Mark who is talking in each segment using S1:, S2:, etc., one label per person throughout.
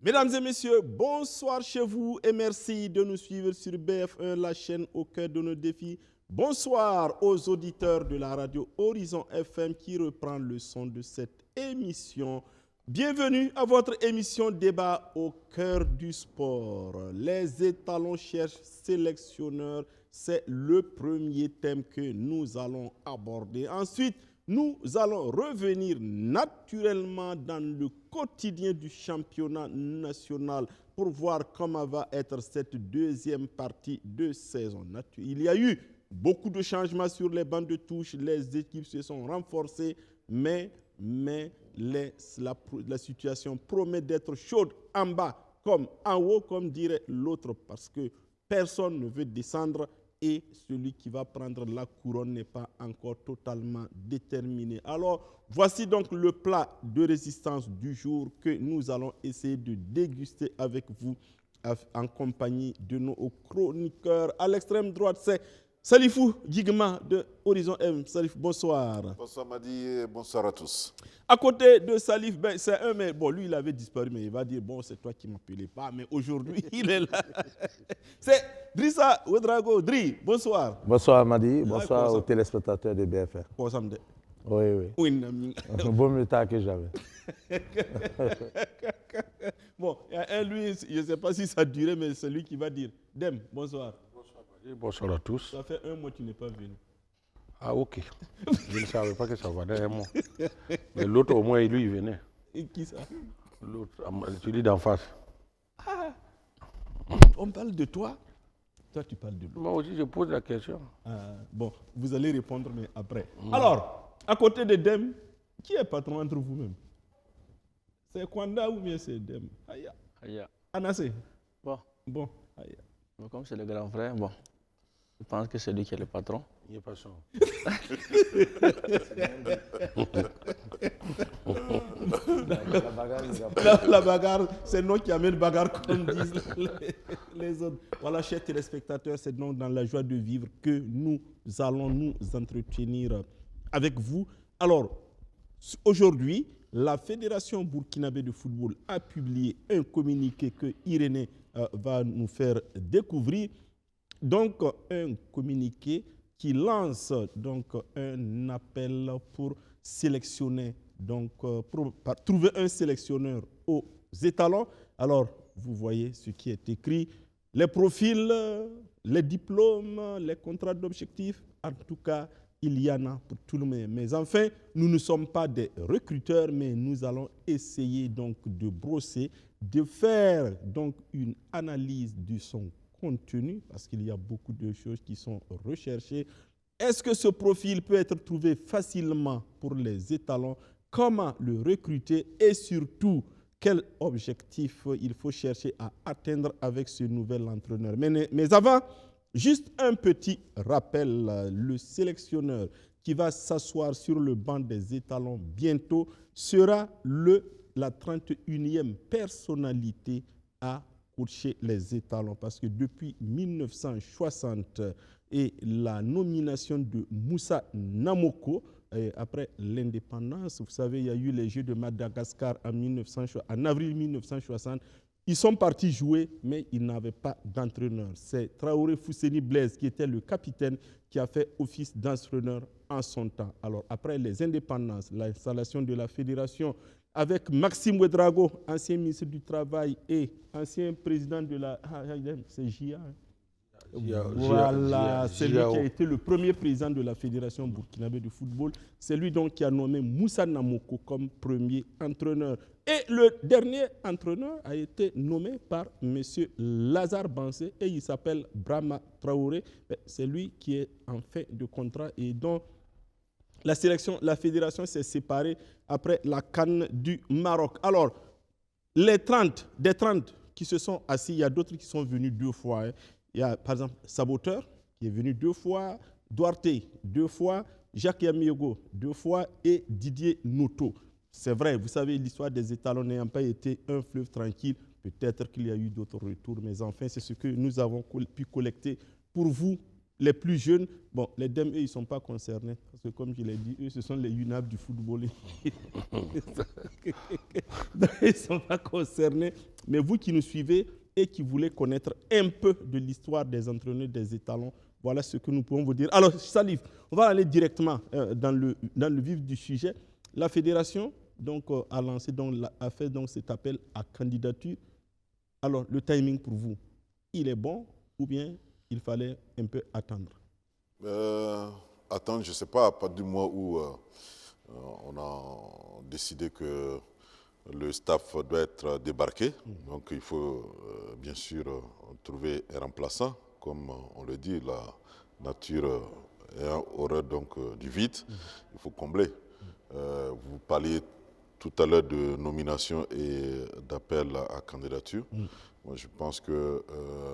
S1: Mesdames et messieurs, bonsoir chez vous et merci de nous suivre sur BF1, la chaîne au cœur de nos défis. Bonsoir aux auditeurs de la radio Horizon FM qui reprend le son de cette émission. Bienvenue à votre émission Débat au cœur du sport. Les étalons cherchent sélectionneurs. C'est le premier thème que nous allons aborder. Ensuite, nous allons revenir naturellement dans le quotidien du championnat national pour voir comment va être cette deuxième partie de saison. Il y a eu beaucoup de changements sur les bancs de touche, les équipes se sont renforcées, mais la situation promet d'être chaude en bas comme en haut, comme dirait l'autre, parce que personne ne veut descendre. Et celui qui va prendre la couronne n'est pas encore totalement déterminé. Alors, voici donc le plat de résistance du jour que nous allons essayer de déguster avec vous en compagnie de nos chroniqueurs. À l'extrême droite, c'est Salifou Djigma de Horizon M. Salif, bonsoir.
S2: Bonsoir Madi et bonsoir à tous.
S1: À côté de Salif, c'est un mais bon, lui il avait disparu, mais il va dire bon, c'est toi qui m'appelais pas, mais aujourd'hui il est là. C'est Drissa Ouedraogo. Dri, bonsoir.
S3: Bonsoir Madi, bonsoir aux téléspectateurs de BFR. Oui. Bon mieux tard que jamais.
S1: Bon, lui, je ne sais pas si ça durait, mais c'est lui qui va dire. Dem, bonsoir.
S4: Bonsoir à tous.
S1: Ça fait un mois que tu n'es pas venu.
S4: Ah ok. Je ne savais pas que ça va un mois. Mais l'autre au moins, lui, il venait.
S1: Et qui ça?
S4: L'autre, tu dis d'en face.
S1: Ah, on parle de toi. Toi, tu parles de lui.
S4: Moi aussi, je pose la question.
S1: Bon, vous allez répondre, mais après. Alors, à côté de Dem, qui est patron entre vous-même? C'est Kwanda ou bien c'est Dem?
S5: Aya.
S1: Anassé?
S5: Bon,
S1: Aya.
S5: comme c'est le grand frère, bon, je pense que c'est lui qui est le patron.
S4: Il est pas son.
S1: La bagarre, c'est nous qui amène bagarre, comme disent les autres. Voilà, chers téléspectateurs, c'est donc dans la joie de vivre que nous allons nous entretenir avec vous. Alors, aujourd'hui, la Fédération burkinabé de football a publié un communiqué que Irénée va nous faire découvrir. Donc, un communiqué qui lance donc un appel pour sélectionner, donc pour trouver un sélectionneur aux étalons. Alors, vous voyez ce qui est écrit, les profils, les diplômes, les contrats d'objectifs, en tout cas, il y en a pour tout le monde. Mais enfin, nous ne sommes pas des recruteurs, mais nous allons essayer donc de brosser, de faire donc une analyse de son contenu, parce qu'il y a beaucoup de choses qui sont recherchées. Est-ce que ce profil peut être trouvé facilement pour les étalons? Comment le recruter? Et surtout, quel objectif il faut chercher à atteindre avec ce nouvel entraîneur? Mais avant, juste un petit rappel, le sélectionneur qui va s'asseoir sur le banc des étalons bientôt sera la 31e personnalité à coacher les étalons. Parce que depuis 1960 et la nomination de Moussa Namoko, après l'indépendance, vous savez, il y a eu les Jeux de Madagascar en avril 1960. Ils sont partis jouer, mais ils n'avaient pas d'entraîneur. C'est Traoré Fousseni Blaise, qui était le capitaine, qui a fait office d'entraîneur en son temps. Alors, après les indépendances, l'installation de la fédération, avec Maxime Ouedraogo, ancien ministre du Travail et ancien président de la... c'est JA. Voilà, c'est lui qui a été le premier président de la Fédération burkinabé de football. C'est lui donc qui a nommé Moussa Namoko comme premier entraîneur. Et le dernier entraîneur a été nommé par M. Lazare Bansé et il s'appelle Brahma Traoré. C'est lui qui est en fin de contrat et dont la fédération s'est séparée après la CAN du Maroc. Alors, des 30 qui se sont assis, il y a d'autres qui sont venus 2 fois. Il y a par exemple Saboteur qui est venu 2 fois, Duarte 2 fois, Jacques Yamiogo 2 fois et Didier Noto. C'est vrai, vous savez, l'histoire des étalons n'ayant pas été un fleuve tranquille, peut-être qu'il y a eu d'autres retours, mais enfin, c'est ce que nous avons pu collecter pour vous, les plus jeunes. Bon, les DEM, eux, ils ne sont pas concernés, parce que comme je l'ai dit, eux, ce sont les UNAB du football. Ils ne sont pas concernés. Mais vous qui nous suivez et qui voulez connaître un peu de l'histoire des entraîneurs des étalons, voilà ce que nous pouvons vous dire. Alors, Salif, on va aller directement dans le vif du sujet. La fédération donc, a lancé, a fait donc, cet appel à candidature. Alors, le timing pour vous, il est bon ou bien il fallait un peu attendre?
S2: Attendre, je ne sais pas, à partir du mois où on a décidé que le staff doit être débarqué. Donc, il faut bien sûr trouver un remplaçant. Comme on le dit, la nature est horreur donc, du vide. Il faut combler. Vous parliez tout à l'heure de nomination et d'appel à candidature. Moi, je pense que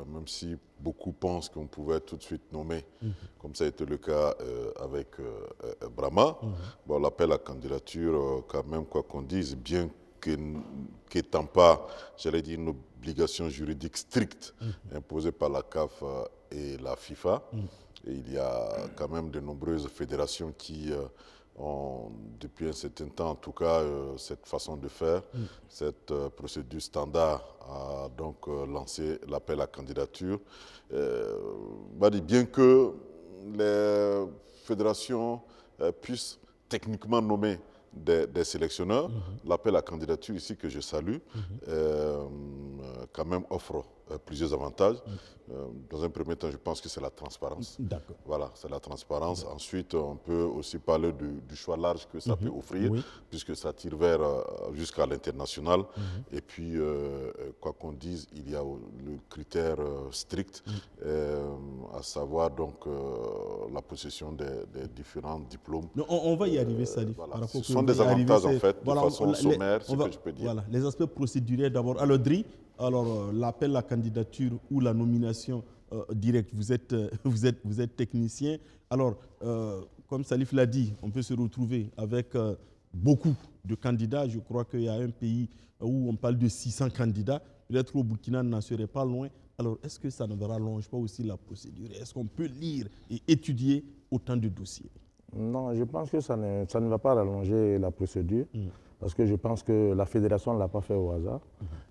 S2: même si beaucoup pensent qu'on pouvait tout de suite nommer, comme ça a été le cas avec Brahma, bon, l'appel à candidature, quand même, quoi qu'on dise, bien qu'étant pas, j'allais dire, une obligation juridique stricte imposée par la CAF et la FIFA, et il y a quand même de nombreuses fédérations qui ont, depuis un certain temps, en tout cas, cette façon de faire, cette procédure standard a donc lancé l'appel à candidature. Bien que les fédérations puissent techniquement nommer des sélectionneurs, l'appel à candidature ici que je salue, quand même offre plusieurs avantages. Dans un premier temps, je pense que c'est la transparence.
S1: D'accord.
S2: Voilà, c'est la transparence. Ensuite, on peut aussi parler du choix large que ça peut offrir, puisque ça tire vers jusqu'à l'international. Et puis, quoi qu'on dise, il y a le critère strict, à savoir donc la possession des différents diplômes.
S1: Non, on va y arriver, Salif.
S2: Voilà. Ce sont des avantages, en fait, de façon sommaire, ce que je peux dire.
S1: Voilà, les aspects procéduriers d'abord. Alors, Dri, l'appel à candidature ou la nomination directe, vous êtes technicien. Alors, comme Salif l'a dit, on peut se retrouver avec beaucoup de candidats. Je crois qu'il y a un pays où on parle de 600 candidats. Peut-être au Burkina n'en serait pas loin. Alors, est-ce que ça ne rallonge pas aussi la procédure? Est-ce qu'on peut lire et étudier autant de dossiers?
S3: Non, je pense que ça ne va pas rallonger la procédure, parce que je pense que la fédération ne l'a pas fait au hasard.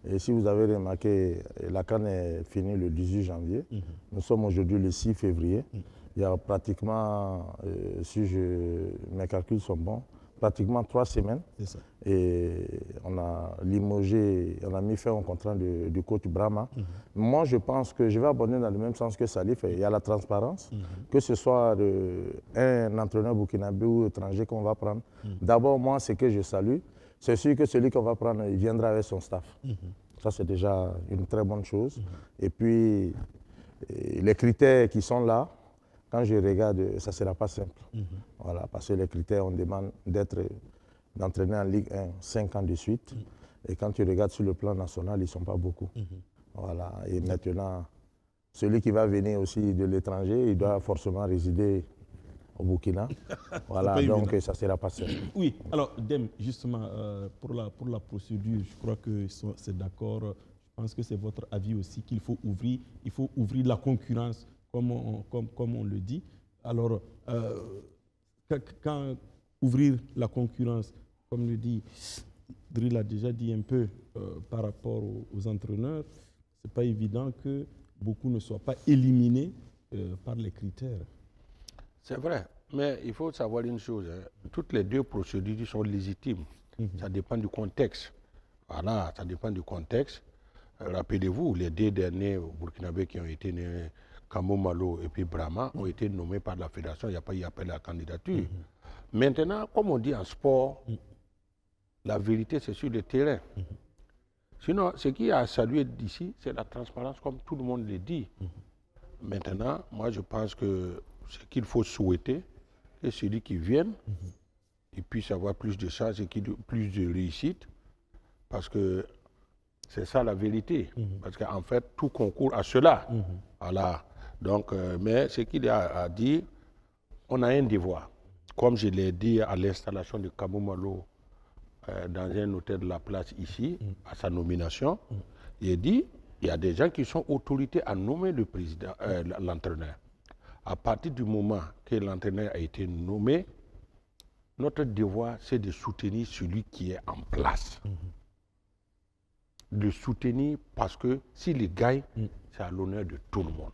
S3: Et si vous avez remarqué, la CAN est finie le 18 janvier. Nous sommes aujourd'hui le 6 février. Il y a pratiquement, si mes calculs sont bons, pratiquement 3 semaines.
S1: C'est ça.
S3: Et on a limogé, on a mis fin au contrat du coach Brahma. Moi, je pense que je vais abonder dans le même sens que Salif. Il y a la transparence, que ce soit un entraîneur burkinabé ou étranger qu'on va prendre. D'abord, moi, ce que je salue, c'est sûr que celui qu'on va prendre, il viendra avec son staff. Ça, c'est déjà une très bonne chose. Et puis, les critères qui sont là, quand je regarde, ça ne sera pas simple. Voilà, parce que les critères, on demande d'entraîner en Ligue 1 5 ans de suite. Et quand tu regardes sur le plan national, ils ne sont pas beaucoup. Voilà. Et maintenant, celui qui va venir aussi de l'étranger, il doit forcément résider au Burkina. Voilà, donc ça ne sera pas simple.
S1: Oui, alors Dem, justement, pour la procédure, je crois que c'est d'accord. Je pense que c'est votre avis aussi qu'il faut ouvrir la concurrence, comme on le dit. Alors, quand ouvrir la concurrence, comme le dit, Drill a déjà dit un peu par rapport aux entraîneurs, ce n'est pas évident que beaucoup ne soient pas éliminés par les critères.
S4: C'est vrai, mais il faut savoir une chose, hein. Toutes les deux procédures sont légitimes. Ça dépend du contexte. Voilà, ça dépend du contexte. Rappelez-vous, les 2 derniers Burkinabés qui ont été nés, Kamou Malo et puis Brahma, ont été nommés par la fédération. Il n'y a pas eu appel à la candidature. Maintenant, comme on dit en sport, la vérité, c'est sur le terrain. Sinon, ce qui a salué d'ici, c'est la transparence, comme tout le monde le dit. Maintenant, moi, je pense que ce qu'il faut souhaiter, que celui qui vienne, il puisse avoir plus de chance et plus de réussite, parce que c'est ça la vérité. Parce qu'en fait, tout concourt à cela. Voilà. Donc, mais ce qu'il a à dire, on a un devoir. Comme je l'ai dit à l'installation de Kamou Malo dans un hôtel de la place ici, à sa nomination, il a dit il y a des gens qui sont autorités à nommer le président, l'entraîneur. À partir du moment que l'entraîneur a été nommé, notre devoir, c'est de soutenir celui qui est en place. de le soutenir parce que s'il gagne, c'est à l'honneur de tout le monde.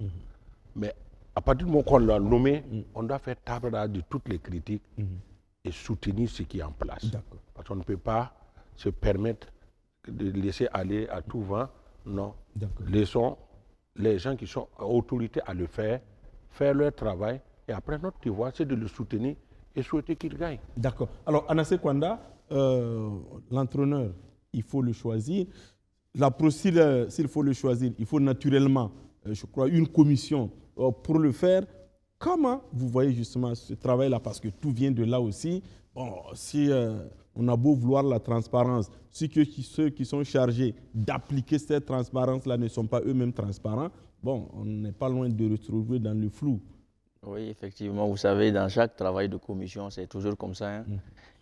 S4: Mais à partir du moment qu'on l'a nommé, on doit faire table rase de toutes les critiques et soutenir ce qui est en place. Parce qu'on ne peut pas se permettre de laisser aller à tout vent. Non. Laissons les gens qui sont autorités à le faire leur travail. Et après, notre devoir, c'est de le soutenir et souhaiter qu'il gagne.
S1: D'accord. Alors, Anassé Kwanda, l'entraîneur, il faut le choisir. La procédure, s'il faut le choisir, il faut naturellement, je crois, une commission pour le faire. Comment vous voyez justement ce travail-là? Parce que tout vient de là aussi. Bon, si on a beau vouloir la transparence, si ceux qui sont chargés d'appliquer cette transparence-là ne sont pas eux-mêmes transparents, bon, on n'est pas loin de retrouver dans le flou.
S5: Oui, effectivement. Vous savez, dans chaque travail de commission, c'est toujours comme ça.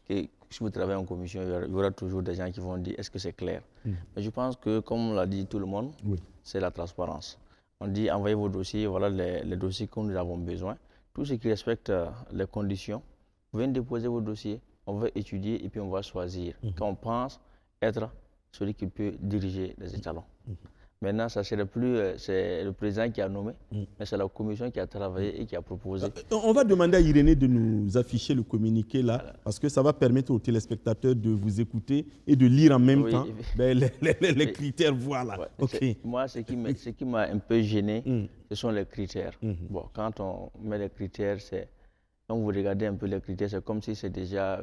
S5: Que si vous travaillez en commission, il y aura toujours des gens qui vont dire est-ce que c'est clair. Mais je pense que, comme l'a dit tout le monde, c'est la transparence. On dit envoyez vos dossiers, voilà les dossiers que nous avons besoin. Tous ceux qui respectent les conditions, vous venez déposer vos dossiers, on va étudier et puis on va choisir. Quand on pense être celui qui peut diriger les étalons. Maintenant, ça serait plus c'est le président qui a nommé, mais c'est la commission qui a travaillé et qui a proposé.
S1: On va demander à Irénée de nous afficher le communiqué là, parce que ça va permettre aux téléspectateurs de vous écouter et de lire en même temps les critères. Voilà.
S5: Ouais, moi, ce qui m'a un peu gêné, ce sont les critères. Bon, quand on met les critères, quand vous regardez un peu les critères, c'est comme si c'est déjà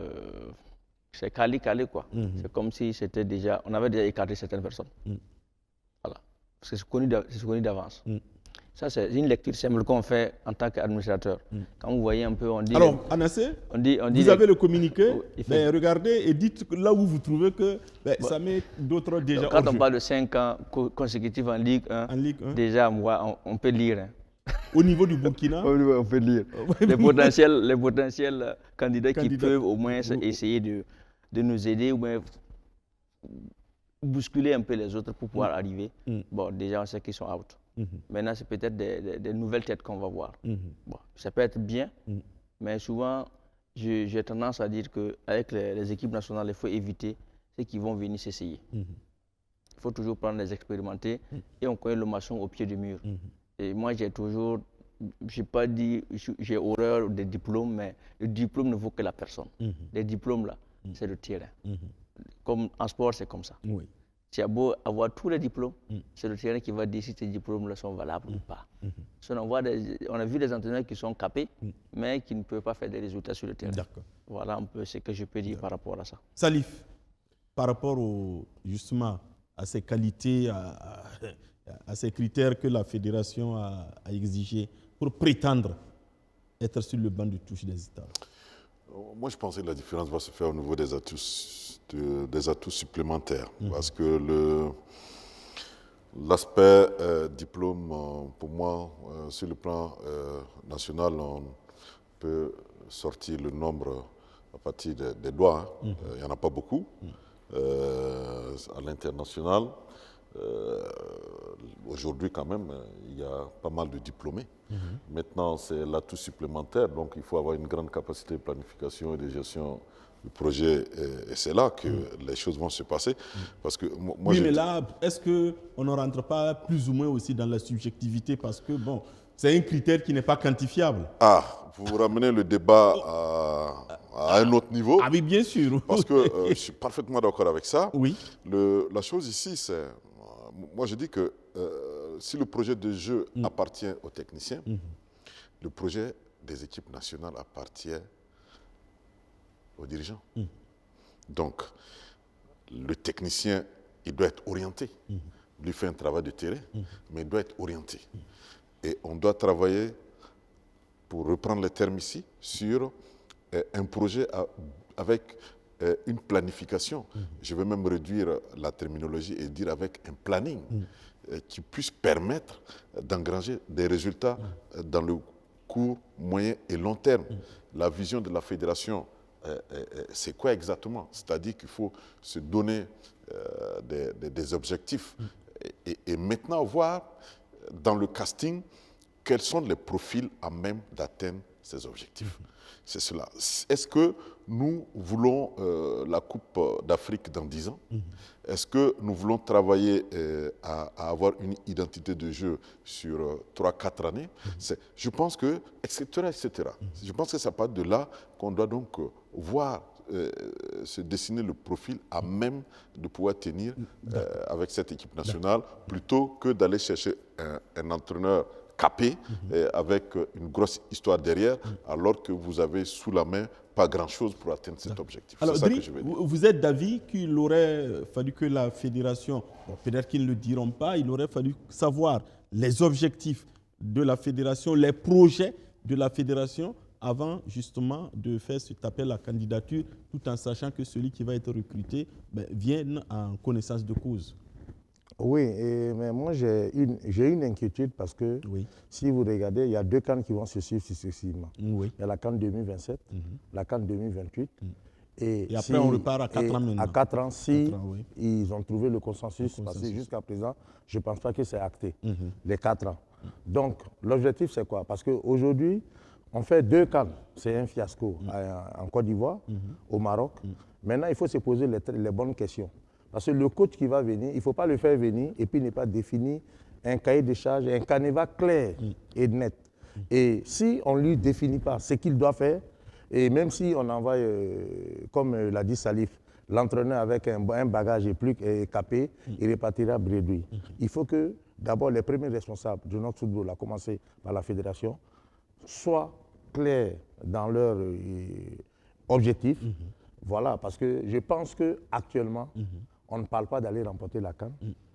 S5: c'est calé quoi. C'est comme si c'était déjà, on avait déjà écarté certaines personnes. Voilà. Parce que c'est connu d'avance. Ça, c'est une lecture simple qu'on fait en tant qu'administrateur. Quand vous voyez un peu, on dit...
S1: Alors, Anassé, vous avez le communiqué, regardez et dites là où vous trouvez que ça met d'autres déjà.
S5: Quand on parle de 5 ans consécutifs en Ligue 1, déjà, on peut lire.
S1: Au niveau du Burkina,
S5: on peut lire. Les potentiels candidats qui peuvent au moins essayer de nous aider ou bien bousculer un peu les autres pour pouvoir arriver. Bon, déjà, on sait qu'ils sont out. Maintenant, c'est peut-être des nouvelles têtes qu'on va voir. Bon, ça peut être bien, mais souvent, j'ai tendance à dire qu'avec les équipes nationales, il faut éviter ceux qui vont venir s'essayer. Il faut toujours prendre les expérimentés et on connaît le maçon au pied du mur. Et moi, j'ai pas dit, j'ai horreur des diplômes, mais le diplôme ne vaut que la personne. Les diplômes, là, c'est le terrain. Comme en sport, c'est comme ça. Tu as beau avoir tous les diplômes, c'est le terrain qui va dire si tes diplômes-là sont valables ou pas. On a vu des entraîneurs qui sont capés, mais qui ne peuvent pas faire des résultats sur le terrain. Voilà un peu ce que je peux dire par rapport à ça.
S1: Salif, par rapport justement à ces qualités, à ces critères que la fédération a exigés pour prétendre être sur le banc de touche des États.
S2: Moi, je pensais que la différence va se faire au niveau des atouts supplémentaires. Parce que l'aspect diplôme, pour moi, sur le plan national, on peut sortir le nombre à partir des doigts. Il n'y en a pas beaucoup. À l'international, aujourd'hui, quand même, il y a pas mal de diplômés. Maintenant, c'est l'atout supplémentaire, donc il faut avoir une grande capacité de planification et de gestion du projet, et c'est là que les choses vont se passer. Parce que moi,
S1: mais là, est-ce qu'on ne rentre pas plus ou moins aussi dans la subjectivité? Parce que, bon, c'est un critère qui n'est pas quantifiable.
S2: Vous ramenez le débat à un autre niveau.
S1: Oui, bien sûr.
S2: Parce que je suis parfaitement d'accord avec ça.
S1: Oui.
S2: La chose ici, c'est... Moi, je dis que si le projet de jeu appartient aux techniciens, le projet des équipes nationales appartient aux dirigeants. Donc, le technicien, il doit être orienté. Lui fait un travail de terrain, mais il doit être orienté. Et on doit travailler, pour reprendre les termes ici, sur un projet avec une planification. Je vais même réduire la terminologie et dire avec un planning qui puisse permettre d'engranger des résultats dans le court, moyen et long terme. La vision de la fédération, c'est quoi exactement? C'est-à-dire qu'il faut se donner des objectifs et maintenant voir dans le casting quels sont les profils à même d'atteindre ces objectifs. C'est cela. Est-ce que nous voulons la Coupe d'Afrique dans 10 ans? Est-ce que nous voulons travailler à avoir une identité de jeu sur 3-4 années? Je pense que, etc., etc. Je pense que ça part de là qu'on doit donc voir se dessiner le profil à même de pouvoir tenir avec cette équipe nationale, plutôt que d'aller chercher un entraîneur capé avec une grosse histoire derrière, alors que vous avez sous la main pas grand-chose pour atteindre cet objectif.
S1: Alors,
S2: c'est ça
S1: Dri,
S2: que je veux dire.
S1: vous êtes d'avis qu'il aurait fallu que la fédération, bon, peut-être qu'ils ne le diront pas, il aurait fallu savoir les objectifs de la fédération, les projets de la fédération avant justement de faire cet appel à candidature, tout en sachant que celui qui va être recruté vienne en connaissance de cause.
S3: Oui, mais moi j'ai une inquiétude parce que si vous regardez, il y a 2 CAN qui vont se suivre successivement. Il y a la CAN 2027, la CAN 2028. Et
S1: après, on repart à 4 ans maintenant.
S3: À 4 ans, si ils ont trouvé le consensus, parce que jusqu'à présent, je ne pense pas que c'est acté, les 4 ans. Donc, l'objectif, c'est quoi? Parce qu'aujourd'hui, on fait 2 CAN. C'est un fiasco en Côte d'Ivoire, au Maroc. Maintenant, il faut se poser les bonnes questions. Parce que le coach qui va venir, il ne faut pas le faire venir et puis ne pas définir un cahier de charges, un canevas clair et net. Et si on ne lui définit pas ce qu'il doit faire, et même si on envoie, comme l'a dit Salif, l'entraîneur avec un bagage plus capé, il repartira bredouille. Il faut que d'abord les premiers responsables de notre football, à commencer par la fédération, soient clairs dans leurs objectifs. Voilà, parce que je pense qu'actuellement, on ne parle pas d'aller remporter la CAN,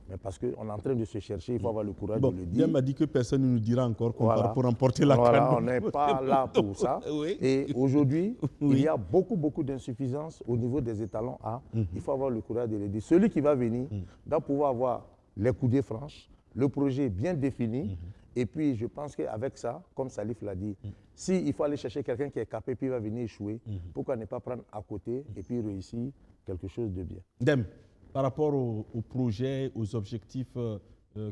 S3: mais parce qu'on est en train de se chercher, il faut avoir le courage de le dire.
S1: Bien m'a dit que personne ne nous dira encore qu'on part pour remporter la CAN.
S3: On n'est pas là pour ça. Et aujourd'hui, il y a beaucoup d'insuffisances au niveau des étalons A. Il faut avoir le courage de le dire. Celui qui va venir doit pouvoir avoir les coudées franches, le projet bien défini. Et puis, je pense qu'avec ça, comme Salif l'a dit, s'il faut aller chercher quelqu'un qui est capé puis va venir échouer, pourquoi ne pas prendre à côté et puis réussir quelque chose de bien?
S1: Dem, par rapport au projet, aux objectifs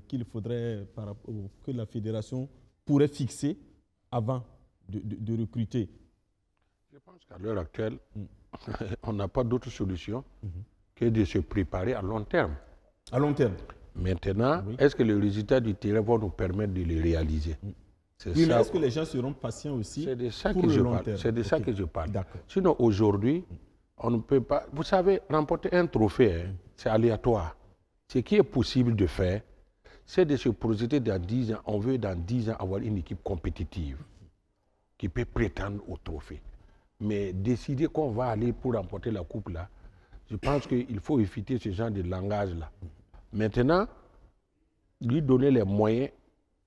S1: qu'il faudrait, que la fédération pourrait fixer avant de recruter.
S4: Je pense qu'à l'heure actuelle, on n'a pas d'autre solution que de se préparer à long terme.
S1: À long terme.
S4: Maintenant, est-ce que les résultats du terrain vont nous permettre de les réaliser?
S1: Oui, mais est-ce que les gens seront patients aussi?
S4: C'est de ça
S1: pour
S4: que
S1: le
S4: je
S1: long
S4: parle.
S1: terme?
S4: C'est de ça que je parle.
S1: D'accord.
S4: Sinon, aujourd'hui, on ne peut pas... Vous savez, remporter un trophée, c'est aléatoire. Ce qui est possible de faire, c'est de se projeter dans 10 ans. On veut dans 10 ans avoir une équipe compétitive qui peut prétendre au trophée. Mais décider qu'on va aller pour remporter la coupe, là, je pense qu'il faut éviter ce genre de langage-là. Maintenant, lui donner les moyens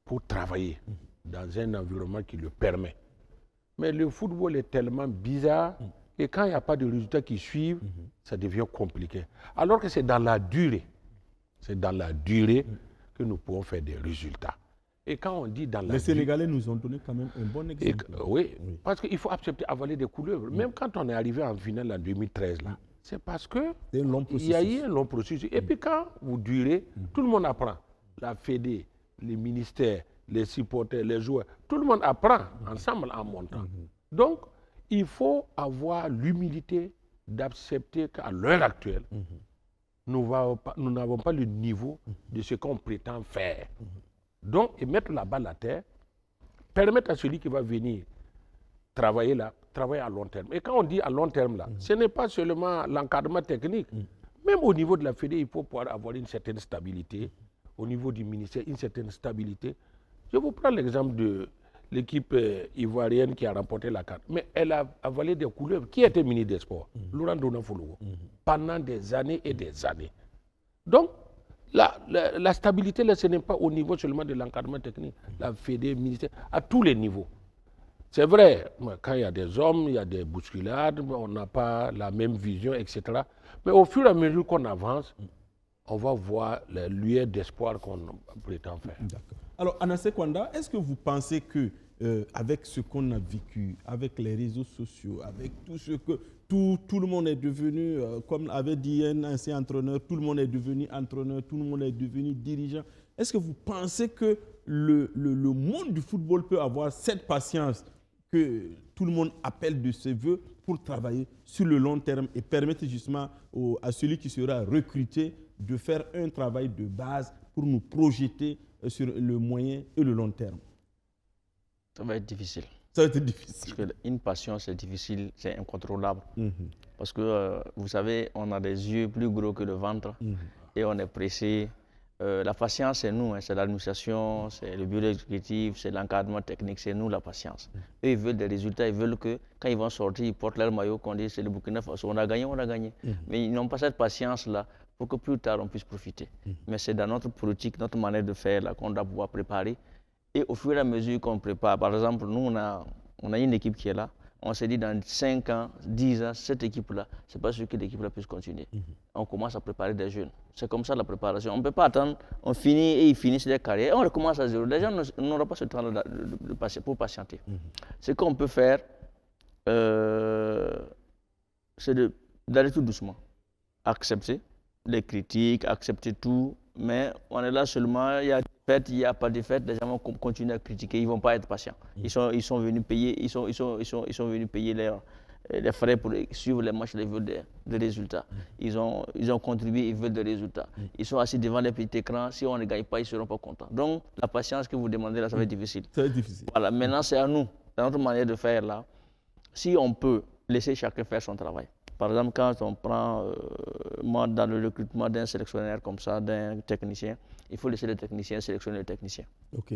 S4: pour travailler dans un environnement qui le permet. Mais le football est tellement bizarre et quand il n'y a pas de résultats qui suivent, ça devient compliqué. Alors que c'est dans la durée, que nous pouvons faire des résultats. Et quand on dit dans la
S1: Les Sénégalais nous ont donné quand même un bon exemple.
S4: Oui, parce qu'il faut accepter avaler des couleuvres. Même quand on est arrivé en finale en 2013, là, c'est parce qu'il y a eu un long processus. Et puis quand vous durez, tout le monde apprend. La Fédé, les ministères, les supporters, les joueurs, tout le monde apprend ensemble en montant. Donc, il faut avoir l'humilité d'accepter qu'à l'heure actuelle, nous n'avons pas le niveau de ce qu'on prétend faire. Donc, et mettre la balle à terre, permettre à celui qui va venir travailler là, travailler à long terme. Et quand on dit à long terme là, ce n'est pas seulement l'encadrement technique. Même au niveau de la Fédé, il faut pouvoir avoir une certaine stabilité. Au niveau du ministère, une certaine stabilité. Je vous prends l'exemple de l'équipe ivoirienne qui a remporté la CAN. Mais elle a avalé des couleuvres. Qui était ministre des Sports? Laurent Donafolo. Pendant des années et des années. Donc, la stabilité, là, ce n'est pas au niveau seulement de l'encadrement technique. La Fédé, ministère, à tous les niveaux. C'est vrai, quand il y a des hommes, il y a des bousculades, on n'a pas la même vision, etc. Mais au fur et à mesure qu'on avance, on va voir les lueurs d'espoir qu'on prétend faire.
S1: Alors, Anassé Kwanda, est-ce que vous pensez que, avec ce qu'on a vécu, avec les réseaux sociaux, avec tout ce que tout le monde est devenu, comme avait dit un ancien entraîneur, tout le monde est devenu entraîneur, tout le monde est devenu dirigeant, est-ce que vous pensez que le monde du football peut avoir cette patience que tout le monde appelle de ses voeux pour travailler sur le long terme et permettre justement à celui qui sera recruté de faire un travail de base pour nous projeter sur le moyen et le long terme?
S5: Ça va être difficile.
S1: Ça va être difficile.
S5: Parce qu'une passion, c'est difficile, c'est incontrôlable. Parce que, vous savez, on a des yeux plus gros que le ventre et on est pressé. La patience, c'est nous, hein, c'est l'administration, c'est le bureau exécutif, c'est l'encadrement technique, c'est nous la patience. Eux, ils veulent des résultats, ils veulent que quand ils vont sortir, ils portent leur maillot, qu'on dit c'est le Burkina Faso, on a gagné, on a gagné. Mais ils n'ont pas cette patience-là pour que plus tard on puisse profiter. Mais c'est dans notre politique, notre manière de faire là qu'on doit pouvoir préparer. Et au fur et à mesure qu'on prépare, par exemple, nous, on a une équipe qui est là. On s'est dit dans 5 ans, 10 ans, cette équipe-là, c'est pas sûr que l'équipe-là puisse continuer. On commence à préparer des jeunes. C'est comme ça la préparation. On ne peut pas attendre, on finit et ils finissent leur carrière. Et on recommence à zéro. Les gens n'auront pas ce temps-là pour patienter. Ce qu'on peut faire, c'est d'aller tout doucement. Accepter les critiques, accepter tout. Mais on est là seulement, il y a des fêtes, il n'y a pas de fêtes, les gens vont continuer à critiquer, ils ne vont pas être patients. Ils sont venus payer, ils sont venus payer les frais pour suivre les matchs, ils veulent des résultats. Ils ont contribué, ils veulent des résultats. Ils sont assis devant les petits écrans, si on ne gagne pas, ils ne seront pas contents. Donc la patience que vous demandez là, ça va être difficile.
S1: Ça va être difficile.
S5: Voilà, maintenant c'est à nous, dans notre manière de faire là, si on peut laisser chacun faire son travail. Par exemple, quand on prend, moi, dans le recrutement d'un sélectionneur comme ça, d'un technicien, il faut laisser le technicien sélectionner le technicien.
S1: OK.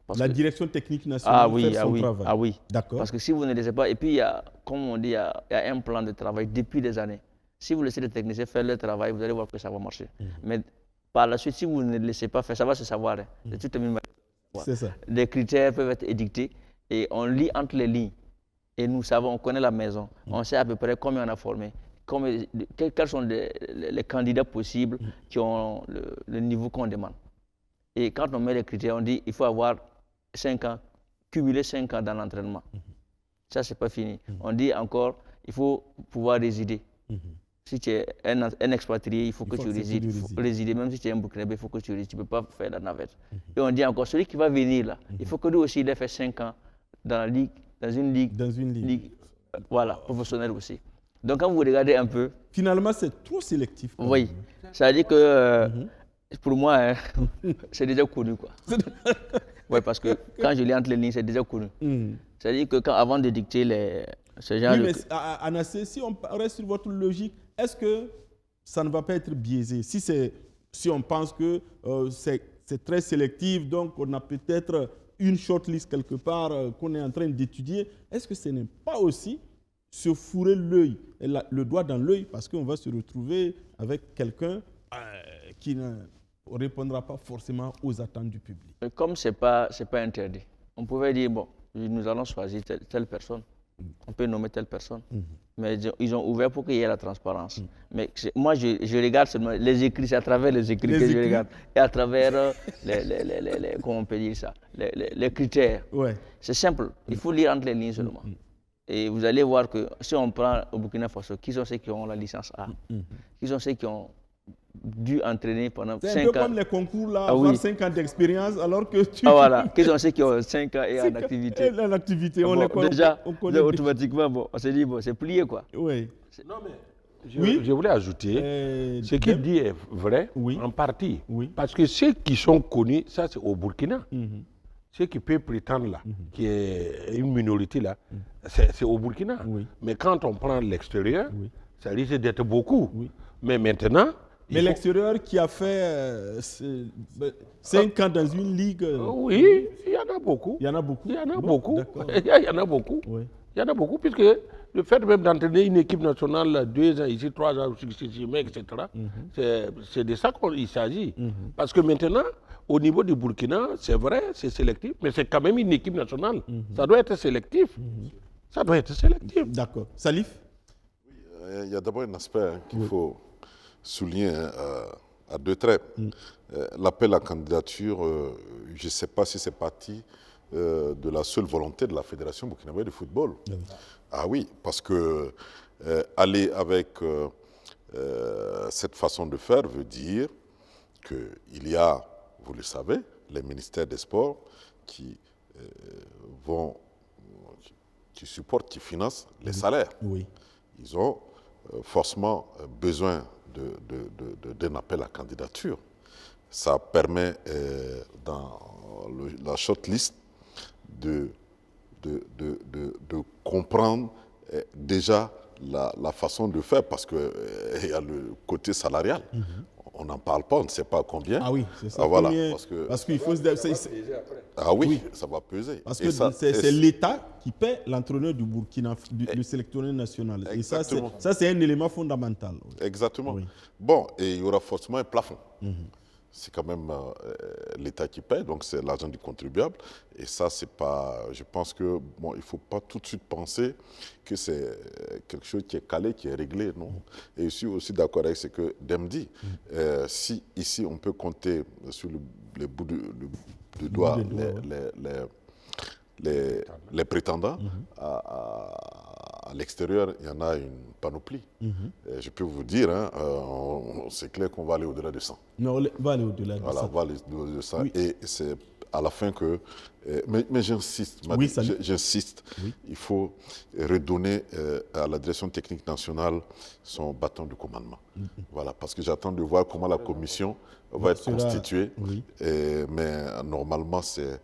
S5: Parce
S1: la
S5: que,
S1: direction technique nationale fait son travail.
S5: Ah oui.
S1: D'accord.
S5: Parce que si vous ne laissez pas, et puis il y a, comme on dit, il y a un plan de travail depuis des années. Si vous laissez les techniciens faire leur travail, vous allez voir que ça va marcher. Mais par la suite, si vous ne les laissez pas faire, ça va se savoir. Hein.
S1: C'est ça.
S5: Les critères peuvent être édictés et on lit entre les lignes. Et nous savons, on connaît la maison, on sait à peu près combien on a formé, quels sont les candidats possibles qui ont le niveau qu'on demande. Et quand on met les critères, on dit qu'il faut avoir 5 ans, cumuler 5 ans dans l'entraînement. Ça, c'est pas fini. On dit encore, il faut pouvoir résider. Si tu es un expatrié, il faut que tu résides. Il faut résider, même si tu es un Burkinabé, il faut que tu résides. Tu ne peux pas faire la navette. Et on dit encore, celui qui va venir là, il faut que lui aussi il ait fait 5 ans dans la ligue. Dans une ligue. Voilà, professionnelle aussi. Donc quand vous regardez un peu...
S1: Finalement, c'est trop sélectif.
S5: Oui, ça veut dire que pour moi, c'est déjà connu, quoi. Oui, parce que quand je lis entre les lignes, c'est déjà connu. Ça veut dire que avant de dicter ce genre...
S1: Oui, mais Anassé, si on reste sur votre logique, est-ce que ça ne va pas être biaisé? Si on pense que c'est très sélectif, donc on a peut-être une shortlist quelque part qu'on est en train d'étudier, est-ce que ce n'est pas aussi se fourrer l'œil, le doigt dans l'œil, parce qu'on va se retrouver avec quelqu'un qui ne répondra pas forcément aux attentes du public?
S5: Comme ce n'est pas interdit, on pouvait dire, bon, nous allons choisir telle personne, on peut nommer telle personne, mais ils ont ouvert pour qu'il y ait la transparence. Mais moi, je regarde seulement les écrits, c'est à travers les écrits que je regarde, et à travers comment on peut dire ça, les critères.
S1: Ouais.
S5: C'est simple, il faut lire entre les lignes seulement. Et vous allez voir que si on prend au Burkina Faso, qui sont ceux qui ont la licence A, qui sont ceux qui ont dû entraîner pendant 5 ans.
S1: C'est un peu comme les concours, là, avoir 5 ans d'expérience, alors que tu...
S5: voilà, qui sont ceux qui ont 5 ans et en activité.
S1: Et en activité, on
S5: bon,
S1: les connaît.
S5: Déjà, automatiquement, bon, on s'est dit, bon, c'est plié, quoi.
S1: Oui.
S4: Non, mais je voulais ajouter, ce qu'il dit est vrai, en partie. Parce que ceux qui sont connus, ça c'est au Burkina. Ceux qui peuvent prétendre là, qui est une minorité là, c'est au Burkina. Mais quand on prend l'extérieur, ça risque d'être beaucoup. Mais maintenant...
S1: Mais l'extérieur qui a fait 5 ans dans une ligue...
S4: Oui, il y en a beaucoup.
S1: Il y en a beaucoup.
S4: Il y en a beaucoup. Il y en a beaucoup. Il y en a beaucoup, puisque le fait même d'entraîner une équipe nationale 2 ans ici, 3 ans, 6 mois, etc., c'est de ça qu'il s'agit. Parce que maintenant, au niveau du Burkina, c'est vrai, c'est sélectif, mais c'est quand même une équipe nationale. Ça doit être sélectif. Ça doit être sélectif.
S1: D'accord. Salif?
S2: Il y a d'abord un aspect qu'il faut souligner à 2 traits. L'appel à candidature, je ne sais pas si c'est parti de la seule volonté de la Fédération burkinabé de football. Ah oui, parce que aller avec cette façon de faire veut dire qu'il y a, vous le savez, les ministères des Sports qui qui supportent, qui financent les salaires.
S1: Oui.
S2: Ils ont forcément besoin d'un appel à candidature. Ça permet dans la shortlist de comprendre déjà la façon de faire, parce qu'il y a le côté salarial. On n'en parle pas, on ne sait pas combien.
S1: Ah oui, c'est ça.
S2: Voilà,
S1: parce qu'il faut se...
S2: Ah oui, ça va peser.
S1: Parce que c'est l'État qui paie l'entraîneur du Burkina, le sélectionneur national.
S2: Exactement.
S1: Et ça, c'est un élément fondamental.
S2: Exactement.
S1: Oui.
S2: Bon, et il y aura forcément un plafond. C'est quand même l'État qui paie, donc c'est l'argent du contribuable. Et ça, c'est pas... Je pense que, bon, il ne faut pas tout de suite penser que c'est quelque chose qui est calé, qui est réglé, non. Et je suis aussi d'accord avec ce que Deme dit. Si ici, on peut compter sur les bouts de doigts les prétendants, à l'extérieur, il y en a une panoplie. Je peux vous dire, hein, c'est clair qu'on va aller au-delà de 100.
S1: Non, on va aller au-delà de ça.
S2: Voilà, on va aller au-delà de ça. Oui. Et c'est à la fin que... mais j'insiste, j'insiste. Oui. Il faut redonner à la direction technique nationale son bâton de commandement. Voilà, parce que j'attends de voir comment la commission va être constituée. Oui. Mais normalement, il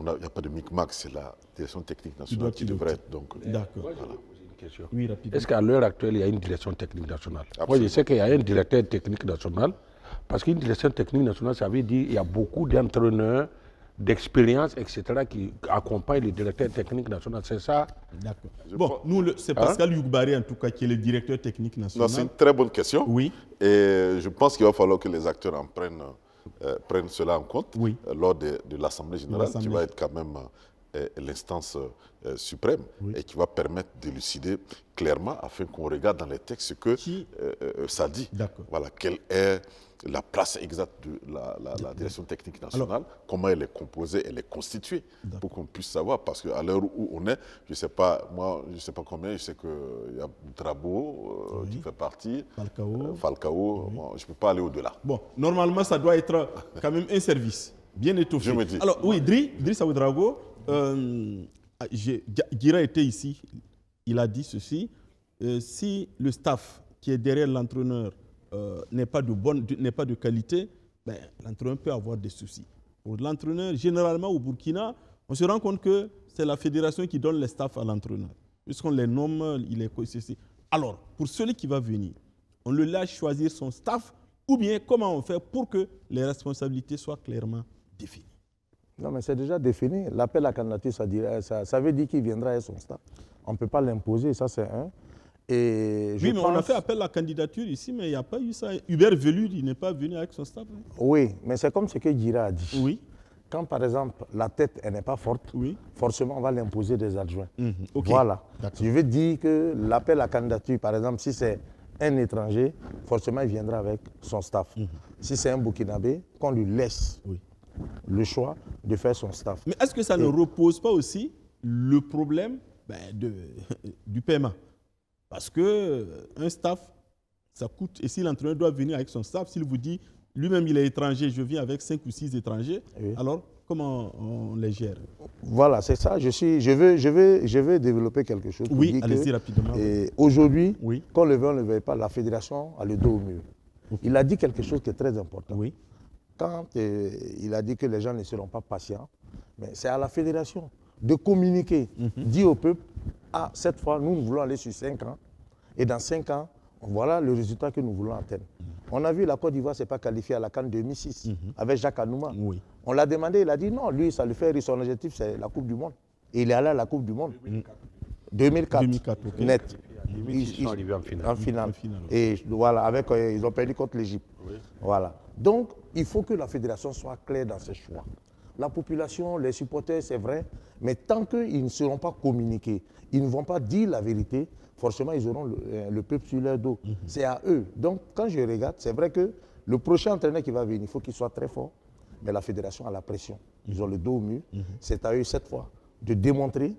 S2: n'y a pas de micmac, c'est la direction technique nationale qui devrait être.
S1: D'accord.
S4: Moi, je vais poser une question.
S1: Oui, rapidement.
S4: Est-ce qu'à l'heure actuelle, il y a une direction technique nationale? Moi, je sais qu'il y a un directeur technique national, parce qu'une direction technique nationale, ça veut dire qu'il y a beaucoup d'entraîneurs, d'expérience, etc., qui accompagnent le directeur technique national. C'est ça?
S1: D'accord. Bon, nous, c'est Pascal Youkbari, en tout cas, qui est le directeur technique national.
S2: Non, c'est une très bonne question.
S1: Oui.
S2: Et je pense qu'il va falloir que les acteurs en prennent cela en compte lors de l'Assemblée générale, qui va être quand même l'instance suprême et qui va permettre d'élucider clairement, afin qu'on regarde dans les textes ce que ça dit. Voilà, quelle est la place exacte de la direction technique nationale, comment elle est composée, elle est constituée, pour qu'on puisse savoir. Parce qu'à l'heure où on est, je ne sais pas, moi, je ne sais pas combien, je sais qu'il y a Drabo qui fait partie, Falcao, bon, je ne peux pas aller au-delà.
S1: Bon, normalement, ça doit être quand même un service bien étoffé.
S2: Je me dis.
S1: Alors, oui, Driss Ouedraogo, Guira était ici, il a dit ceci, si le staff qui est derrière l'entraîneur n'est pas de qualité, ben, l'entraîneur peut avoir des soucis. Pour l'entraîneur, généralement au Burkina, on se rend compte que c'est la fédération qui donne les staffs à l'entraîneur. Puisqu'on les nomme, il est ceci. Alors, pour celui qui va venir, on le laisse choisir son staff, ou bien comment on fait pour que les responsabilités soient clairement définies?
S3: Non, mais c'est déjà défini. L'appel à candidature, ça veut dire qu'il viendra avec son staff. On ne peut pas l'imposer, ça c'est un. Et
S1: oui, mais on a fait appel à la candidature ici, mais il n'y a pas eu ça. Hubert Velud, il n'est pas venu avec son staff.
S3: Oui, mais c'est comme ce que Guira a dit.
S1: Oui.
S3: Quand, par exemple, la tête n'est pas forte, forcément, on va l'imposer des adjoints. Voilà. Je veux dire que l'appel à candidature, par exemple, si c'est un étranger, forcément, il viendra avec son staff. Si c'est un Burkinabé, qu'on lui laisse le choix de faire son staff.
S1: Mais est-ce que ça ne repose pas aussi le problème du paiement? Parce qu'un staff, ça coûte. Et si l'entraîneur doit venir avec son staff, s'il vous dit, lui-même il est étranger, je viens avec 5 ou 6 étrangers, alors comment on les gère?
S3: Voilà, c'est ça. Je vais développer quelque chose.
S1: Oui, allez-y rapidement.
S3: Aujourd'hui, qu'on le veuille ou ne le veuille pas, la fédération a le dos au mur. Il a dit quelque chose qui est très important.
S1: Oui.
S3: Quand il a dit que les gens ne seront pas patients, mais c'est à la fédération de communiquer, dire au peuple, ah, cette fois, nous voulons aller sur 5 ans, et dans 5 ans, voilà le résultat que nous voulons atteindre. On a vu la Côte d'Ivoire ne s'est pas qualifiée à la CAN 2006 avec Jacques Anouma. On l'a demandé, il a dit non, lui, ça lui fait rire, son objectif, c'est la Coupe du Monde. Et il est allé à la Coupe du Monde. 2004, net.
S4: Ils sont arrivés
S3: en finale. Et voilà, ils ont perdu contre l'Égypte. Voilà. Donc, il faut que la fédération soit claire dans ses choix. La population, les supporters, c'est vrai, mais tant qu'ils ne seront pas communiqués, ils ne vont pas dire la vérité, forcément, ils auront le peuple sur leur dos. C'est à eux. Donc, quand je regarde, c'est vrai que le prochain entraîneur qui va venir, il faut qu'il soit très fort, mais la fédération a la pression. Ils ont le dos au mur. C'est à eux, cette fois, de démontrer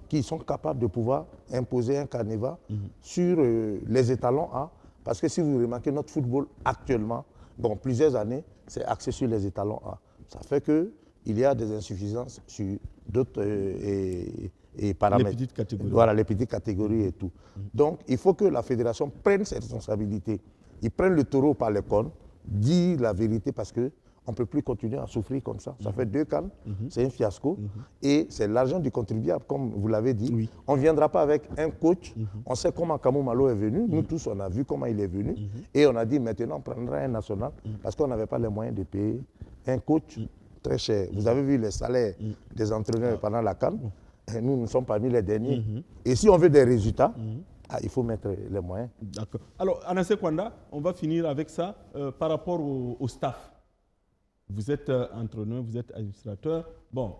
S3: qu'ils sont capables de pouvoir imposer un carnaval sur les étalons A. Parce que si vous remarquez, notre football actuellement, bon, plusieurs années, c'est axé sur les étalons A. Ça fait qu'il y a des insuffisances sur d'autres et paramètres.
S1: Les petites catégories.
S3: Voilà, les petites catégories et tout. Donc, il faut que la fédération prenne ses responsabilités. Ils prennent le taureau par les cornes, disent la vérité parce que on ne peut plus continuer à souffrir comme ça. Ça fait 2 CAN, c'est un fiasco. Et c'est l'argent du contribuable, comme vous l'avez dit.
S1: Oui.
S3: On ne viendra pas avec un coach. On sait comment Kamou Malo est venu. Nous tous, on a vu comment il est venu. Et on a dit, maintenant, on prendra un national parce qu'on n'avait pas les moyens de payer un coach très cher. Vous avez vu les salaires des entraîneurs pendant la CAN. Nous, nous sommes parmi les derniers. Et si on veut des résultats, il faut mettre les moyens.
S1: D'accord. Alors, Anassé Kwanda, on va finir avec ça par rapport au staff. Vous êtes entraîneur, vous êtes administrateur. Bon,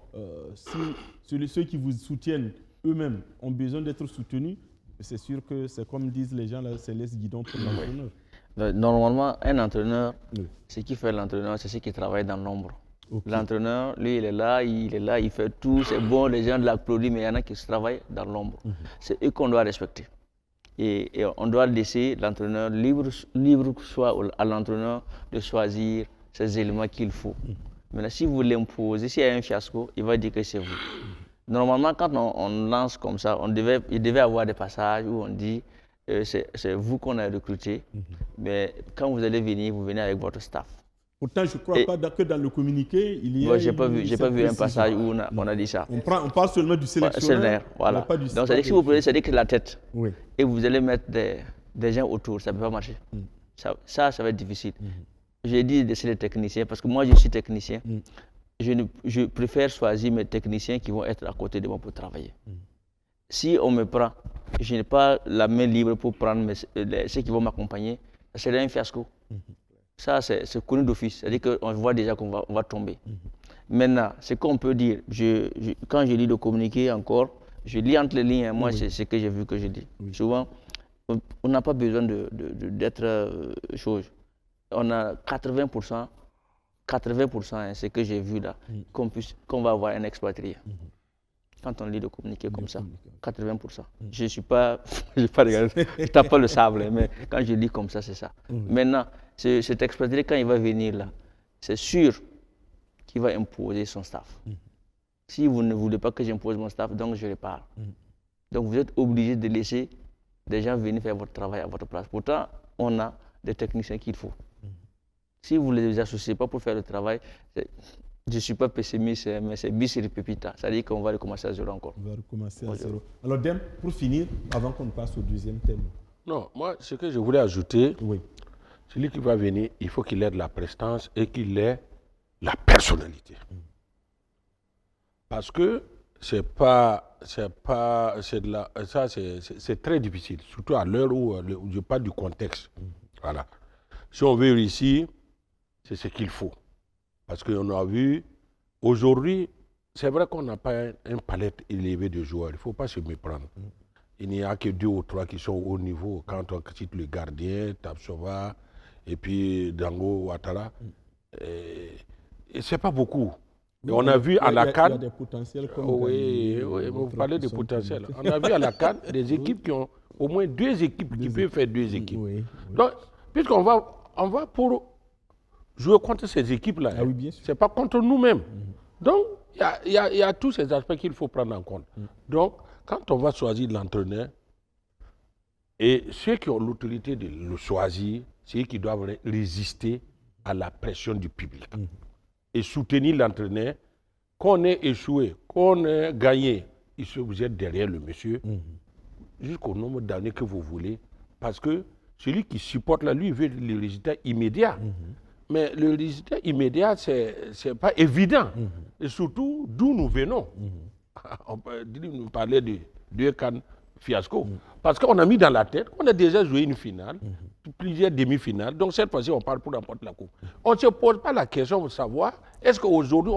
S1: si ceux qui vous soutiennent eux-mêmes ont besoin d'être soutenus, c'est sûr que c'est comme disent les gens, là, c'est les guidons pour l'entraîneur.
S5: Normalement, un entraîneur,
S1: Oui.
S5: ce qui fait l'entraîneur, c'est ce qui travaille dans l'ombre.
S1: Okay.
S5: L'entraîneur, lui, il est là, il fait tout, c'est bon, les gens l'applaudissent, mais il y en a qui travaillent dans l'ombre. C'est eux qu'on doit respecter. Et on doit laisser l'entraîneur libre soit à l'entraîneur de choisir ces éléments qu'il faut. Maintenant, si vous l'imposez, s'il y a un fiasco, il va dire que c'est vous. Normalement, quand on lance comme ça, il devait avoir des passages où on dit c'est vous qu'on a recruté, mais quand vous allez venir, vous venez avec votre staff.
S1: Pourtant, je ne crois pas que dans le communiqué, il y a.
S5: J'ai pas vu un passage où on a dit ça.
S1: On parle seulement du sélectionneur.
S5: Voilà.
S1: Pas du
S5: Donc, c'est-à-dire que si vous prenez, c'est-à-dire que la tête,
S1: oui.
S5: et vous allez mettre des gens autour, ça ne peut pas marcher. Ça va être difficile. J'ai dit de les techniciens, parce que moi, je suis technicien. Je préfère choisir mes techniciens qui vont être à côté de moi pour travailler. Si on me prend, je n'ai pas la main libre pour prendre ceux qui vont m'accompagner, ça serait un fiasco. Ça, c'est connu d'office. C'est-à-dire qu'on voit déjà qu'on va tomber. Maintenant, ce qu'on peut dire, quand je lis le communiqué encore, je lis entre les lignes. Moi, c'est ce que j'ai vu que je dis. Souvent, on n'a pas besoin d'être chose. On a 80%, hein, c'est que j'ai vu là, qu'on va avoir un expatrié. Quand on lit le communiqué comme ça, 80%. Je ne suis pas, je tape pas le sable, mais quand je lis comme ça, c'est ça. Maintenant, cet expatrié, quand il va venir là, c'est sûr qu'il va imposer son staff. Si vous ne voulez pas que j'impose mon staff, donc je repars. Donc vous êtes obligé de laisser des gens venir faire votre travail à votre place. Pourtant, on a des techniciens qu'il faut. Si vous ne les associez pas pour faire le travail, je ne suis pas pessimiste, mais c'est bis repetita. C'est-à-dire qu'on va recommencer à zéro encore.
S1: On va recommencer à zéro. Alors, Dem, pour finir, avant qu'on passe au deuxième thème.
S4: Non, moi, ce que je voulais ajouter, celui qui va venir, il faut qu'il ait de la prestance et qu'il ait la personnalité. Parce que c'est très difficile, surtout à l'heure où je parle du contexte. Voilà. Si on veut réussir, c'est ce qu'il faut. Parce qu'on a vu, aujourd'hui, c'est vrai qu'on n'a pas un palette élevé de joueurs. Il ne faut pas se méprendre. Il n'y a que 2 ou 3 qui sont au haut niveau. Quand on cite le gardien, Tapsova, et puis Dango Ouattara, et ce n'est pas beaucoup. Et on a vu à la CAN.
S1: Il y a des potentiels comme
S4: oui, vous parlez de potentiel. On a vu à la CAN des équipes qui ont au moins 2 équipes qui peuvent faire 2 équipes. Donc, puisqu'on va pour jouer contre ces équipes-là. Ce n'est pas contre nous-mêmes. Donc, il y a tous ces aspects qu'il faut prendre en compte. Donc, quand on va choisir l'entraîneur, et ceux qui ont l'autorité de le choisir, c'est eux qui doivent résister à la pression du public. Et soutenir l'entraîneur, qu'on ait échoué, qu'on ait gagné, vous êtes derrière le monsieur, jusqu'au nombre d'années que vous voulez, parce que celui qui supporte là, lui, veut le résultat immédiat. Mais le résultat immédiat, ce n'est pas évident. Et surtout, d'où nous venons. On peut nous parler de 2 CAN fiasco. Parce qu'on a mis dans la tête qu'on a déjà joué une finale, plusieurs demi-finales. Donc cette fois-ci, on parle pour remporter la coupe. On ne se pose pas la question de savoir est-ce qu'aujourd'hui,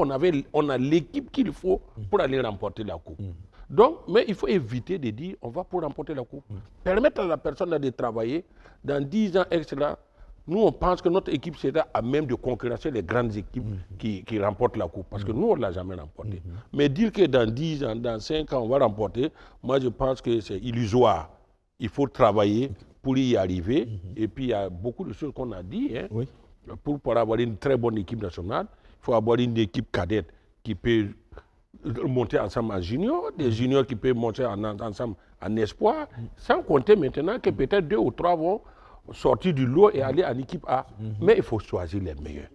S4: on a l'équipe qu'il faut pour aller remporter la coupe. Donc, mais il faut éviter de dire on va pour remporter la coupe. Permettre à la personne de travailler dans 10 ans extra. Nous, on pense que notre équipe sera à même de concurrencer les grandes équipes qui remportent la coupe. Parce que nous, on ne l'a jamais remporté. Mais dire que dans 10 ans, dans 5 ans, on va remporter, moi, je pense que c'est illusoire. Il faut travailler pour y arriver. Et puis, il y a beaucoup de choses qu'on a dit. Pour avoir une très bonne équipe nationale, il faut avoir une équipe cadette qui peut monter ensemble en junior, des juniors qui peuvent monter ensemble en espoir, sans compter maintenant que peut-être 2 ou 3 vont sortir du lot et aller en équipe A. Mais il faut choisir les meilleurs.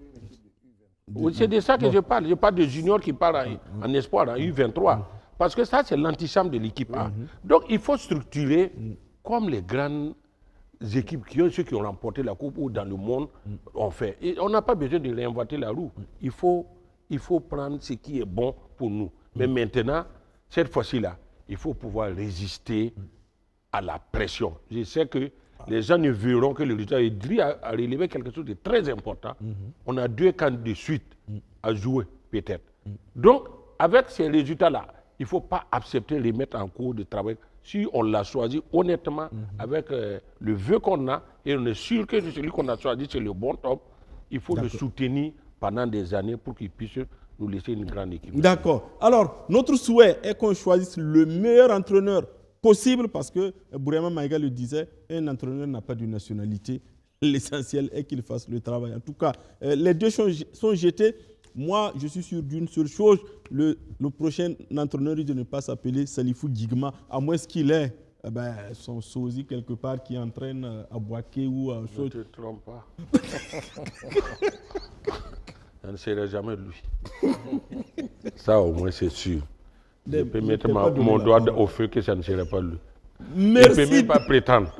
S4: C'est de ça que je parle. Je parle de juniors qui partent en espoir, en U23. Parce que ça, c'est l'antichambre de l'équipe A. Donc, il faut structurer comme les grandes équipes, ceux qui ont remporté la Coupe ou dans le monde ont fait. Et on n'a pas besoin de réinventer la roue. Il faut prendre ce qui est bon pour nous. Mais maintenant, cette fois-ci-là, il faut pouvoir résister à la pression. Je sais que les gens ne verront que le résultat. Idri a relevé quelque chose de très important. On a 2 camps de suite à jouer, peut-être. Donc, avec ces résultats-là, il ne faut pas accepter de les mettre en cours de travail. Si on l'a choisi honnêtement, avec le vœu qu'on a, et on est sûr que celui qu'on a choisi, c'est le bon top, il faut le soutenir pendant des années pour qu'il puisse nous laisser une grande équipe.
S1: D'accord. Alors, notre souhait est qu'on choisisse le meilleur entraîneur possible parce que Bourema Maïga le disait, un entraîneur n'a pas de nationalité. L'essentiel est qu'il fasse le travail. En tout cas, les 2 sont jetés. Moi, je suis sûr d'une seule chose, le prochain entraîneur, il ne pas s'appeler Salifou Gigma, à moins qu'il ait son sosie quelque part qui entraîne à Boaké ou à
S4: Ne te trompe pas. Ça ne serait jamais lui. Ça, au moins, c'est sûr. Je peux mettre mon doigt au feu que ça ne serait pas lui.
S1: Merci.
S4: Je ne peux même pas prétendre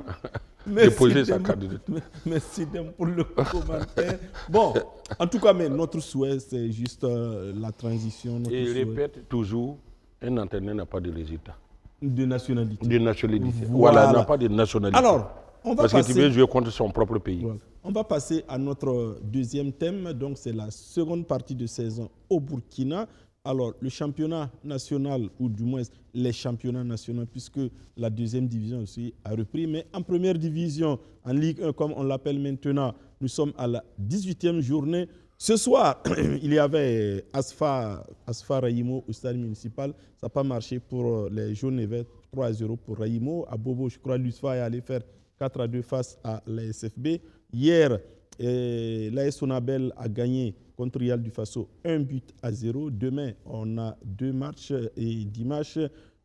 S4: déposer sa candidature.
S1: Merci pour le commentaire. Bon, en tout cas, mais notre souhait, c'est juste la transition.
S4: Et je répète toujours, un entraîneur n'a pas de résultat.
S1: De nationalité.
S4: De nationalité. Voilà, il n'a pas de nationalité.
S1: Alors, on va
S4: parce qu'il veut jouer contre son propre pays.
S1: Voilà. On va passer à notre deuxième thème. Donc, c'est la seconde partie de saison au Burkina. Alors, le championnat national, ou du moins les championnats nationaux, puisque la deuxième division aussi a repris. Mais en première division, en Ligue 1, comme on l'appelle maintenant, nous sommes à la 18e journée. Ce soir, il y avait Asfa Raïmo au stade municipal. Ça n'a pas marché pour les jaunes et verts. 3-0 pour Raïmo. À Bobo, je crois, l'USFA est allé faire 4-2 face à la SFB. Hier, l'AS Sonabel a gagné contre Real du Faso 1-0. Demain, on a 2 matchs et dimanche.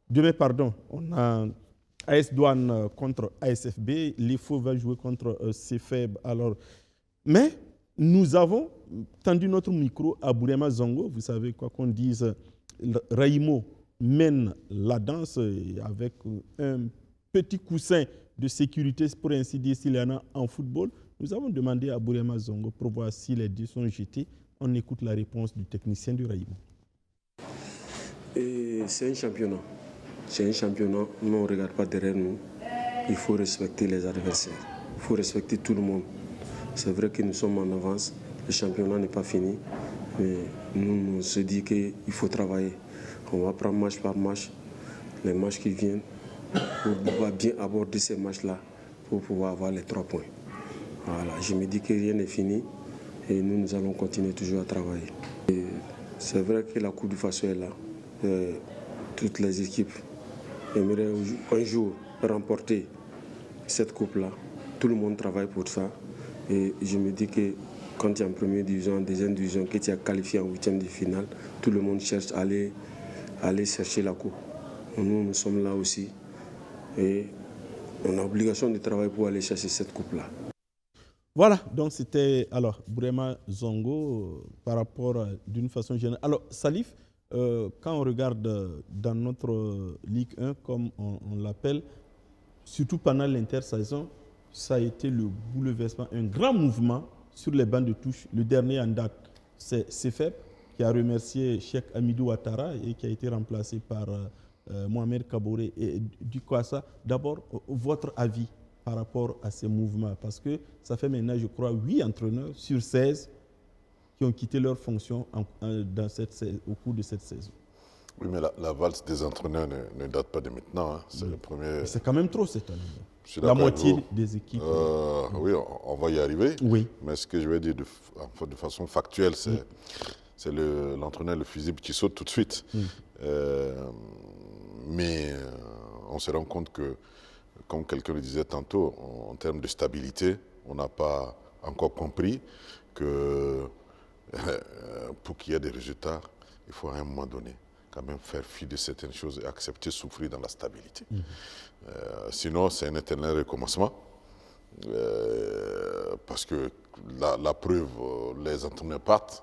S1: Demain, pardon, on a AS Douane contre ASFB. L'IFO va jouer contre CFEB. Alors, mais nous avons tendu notre micro à Bourema Zongo. Vous savez quoi qu'on dise, Raïmo mène la danse avec un petit coussin de sécurité, pour ainsi dire, s'il y en a en football. Nous avons demandé à Bourema Zongo pour voir si les 2 sont jetés. On écoute la réponse du technicien du Raïmo.
S6: C'est un championnat. C'est un championnat. Nous, on ne regarde pas derrière nous. Il faut respecter les adversaires. Il faut respecter tout le monde. C'est vrai que nous sommes en avance. Le championnat n'est pas fini. Mais nous, on se dit qu'il faut travailler. On va prendre match par match, les matchs qui viennent, pour pouvoir bien aborder ces matchs-là, pour pouvoir avoir les 3 points. Voilà, je me dis que rien n'est fini et nous allons continuer toujours à travailler. C'est vrai que la Coupe du Faso est là. Toutes les équipes aimeraient un jour remporter cette coupe-là. Tout le monde travaille pour ça. Et je me dis que quand tu es en première division, en deuxième division, que tu as qualifié en 8e de finale, tout le monde cherche à aller chercher la coupe. Nous sommes là aussi. Et on a l'obligation de travailler pour aller chercher cette coupe-là.
S1: Voilà, donc c'était alors Bourema Zongo par rapport d'une façon générale. Alors Salif, quand on regarde dans notre Ligue 1, comme on l'appelle, surtout pendant l'intersaison, ça a été le bouleversement, un grand mouvement sur les bancs de touche. Le dernier en date, c'est CFEP qui a remercié Cheikh Hamidou Ouattara et qui a été remplacé par Mohamed Kaboré. Et du coup, ça, d'abord, votre avis par rapport à ces mouvements, parce que ça fait maintenant, je crois, 8 entraîneurs sur 16 qui ont quitté leur fonction au cours de cette saison.
S2: Oui, mais la valse des entraîneurs ne date pas de maintenant. Hein. C'est le premier.
S1: C'est quand même trop cette année. La moitié des équipes.
S2: Oui, on va y arriver.
S1: Oui.
S2: Mais ce que je vais dire de façon factuelle, c'est l'entraîneur, le fusible qui saute tout de suite. Mais on se rend compte que, comme quelqu'un le disait tantôt, en termes de stabilité, on n'a pas encore compris que pour qu'il y ait des résultats, il faut à un moment donné, quand même faire fi de certaines choses et accepter de souffrir dans la stabilité. Sinon, c'est un éternel recommencement. Parce que la preuve, les entraîneurs partent,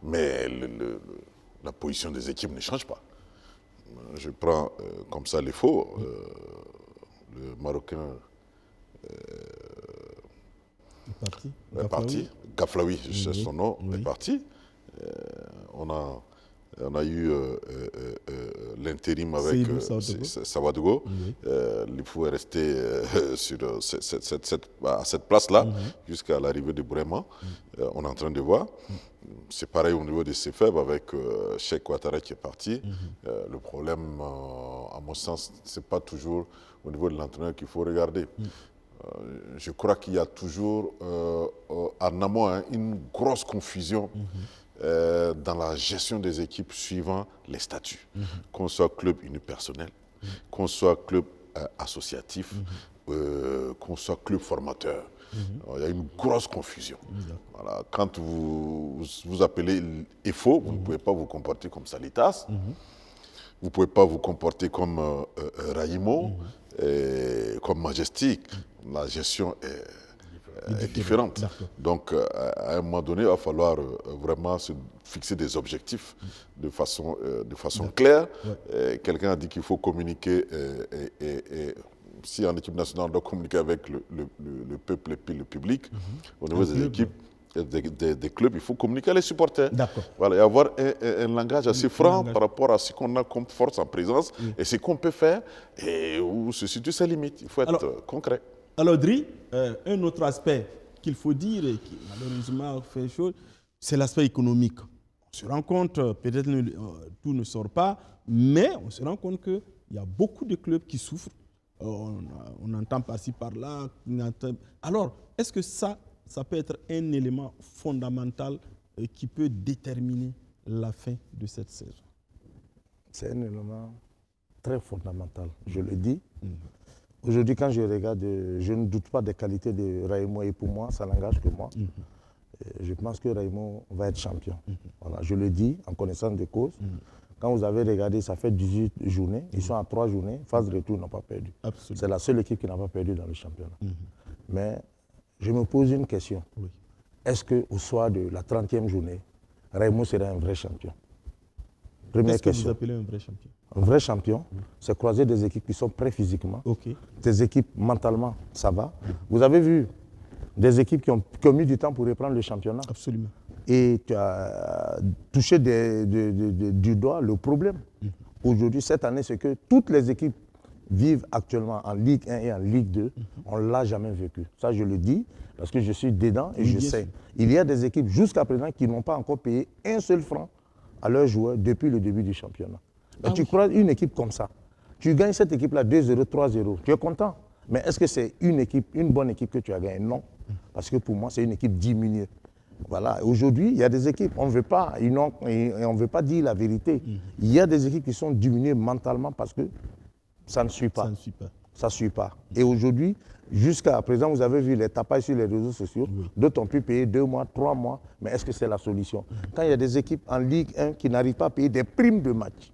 S2: mais la position des équipes ne change pas. Je prends comme ça les faux. Le Marocain est parti. Gaflaoui, je sais son nom, est parti. On a eu l'intérim avec Savadogo. Lifou est resté à cette place-là jusqu'à l'arrivée de Bourema. On est en train de voir. C'est pareil au niveau de Sefeb avec Cheikh Ouattara qui est parti. Le problème, à mon sens, ce n'est pas toujours au niveau de l'entraîneur qu'il faut regarder. Je crois qu'il y a toujours en amont une grosse confusion dans la gestion des équipes suivant les statuts. Qu'on soit club unipersonnel, qu'on soit club associatif, qu'on soit club formateur. Il y a une grosse confusion. Voilà. Quand vous appelez EFO, vous ne pouvez pas vous comporter comme Salitas, vous ne pouvez pas vous comporter comme Raïmo, comme Majestic. La gestion est différente. Donc, à un moment donné, il va falloir vraiment se fixer des objectifs de façon claire. Quelqu'un a dit qu'il faut communiquer, et si en équipe nationale, on doit communiquer avec le peuple et puis le public, au niveau des équipes, des clubs, il faut communiquer à les supporters. Voilà, et avoir un langage assez franc par rapport à ce qu'on a comme force en présence et ce qu'on peut faire et où se situent ses limites. Il faut être concret.
S1: Alors, Dri, un autre aspect qu'il faut dire et qui malheureusement fait chose, c'est l'aspect économique. On se rend compte, peut-être tout ne sort pas, mais on se rend compte qu'il y a beaucoup de clubs qui souffrent. On entend par-ci, par-là. Alors, est-ce que ça peut être un élément fondamental qui peut déterminer la fin de cette saison?
S3: C'est un élément très fondamental, je le dis. Aujourd'hui, quand je regarde, je ne doute pas des qualités de Raïmo et pour moi, ça n'engage que moi. Je pense que Raïmo va être champion. Voilà, je le dis en connaissance de cause. Quand vous avez regardé, ça fait 18 journées. Ils sont à 3 journées. Phase de retour, ils n'ont pas perdu. C'est la seule équipe qui n'a pas perdu dans le championnat. Mais je me pose une question. Est-ce qu'au soir de la 30e journée, Raïmo sera un vrai champion? Première question.
S1: Qu'est-ce que vous appelez un vrai champion?
S3: Un vrai champion, c'est croiser des équipes qui sont prêtes physiquement. Des équipes mentalement, ça va. Vous avez vu des équipes qui ont mis du temps pour reprendre le championnat.
S1: Absolument.
S3: Et tu as touché du doigt le problème. Aujourd'hui, cette année, c'est que toutes les équipes vivent actuellement en Ligue 1 et en Ligue 2. On ne l'a jamais vécu. Ça, je le dis parce que je suis dedans et je sais. Il y a des équipes jusqu'à présent qui n'ont pas encore payé un seul franc à leurs joueurs depuis le début du championnat. Tu crois une équipe comme ça, tu gagnes cette équipe-là 2-0, 3-0, tu es content. Mais est-ce que c'est une bonne équipe que tu as gagnée? Non. Parce que pour moi, c'est une équipe diminuée. Voilà. Aujourd'hui, il y a des équipes, on ne veut pas dire la vérité. Il y a des équipes qui sont diminuées mentalement parce que ça ne suit pas. Ça ne suit pas. Et aujourd'hui, jusqu'à présent, vous avez vu les tapages sur les réseaux sociaux. D'autres ont pu payer 2 mois, 3 mois. Mais est-ce que c'est la solution? Quand il y a des équipes en Ligue 1 qui n'arrivent pas à payer des primes de match,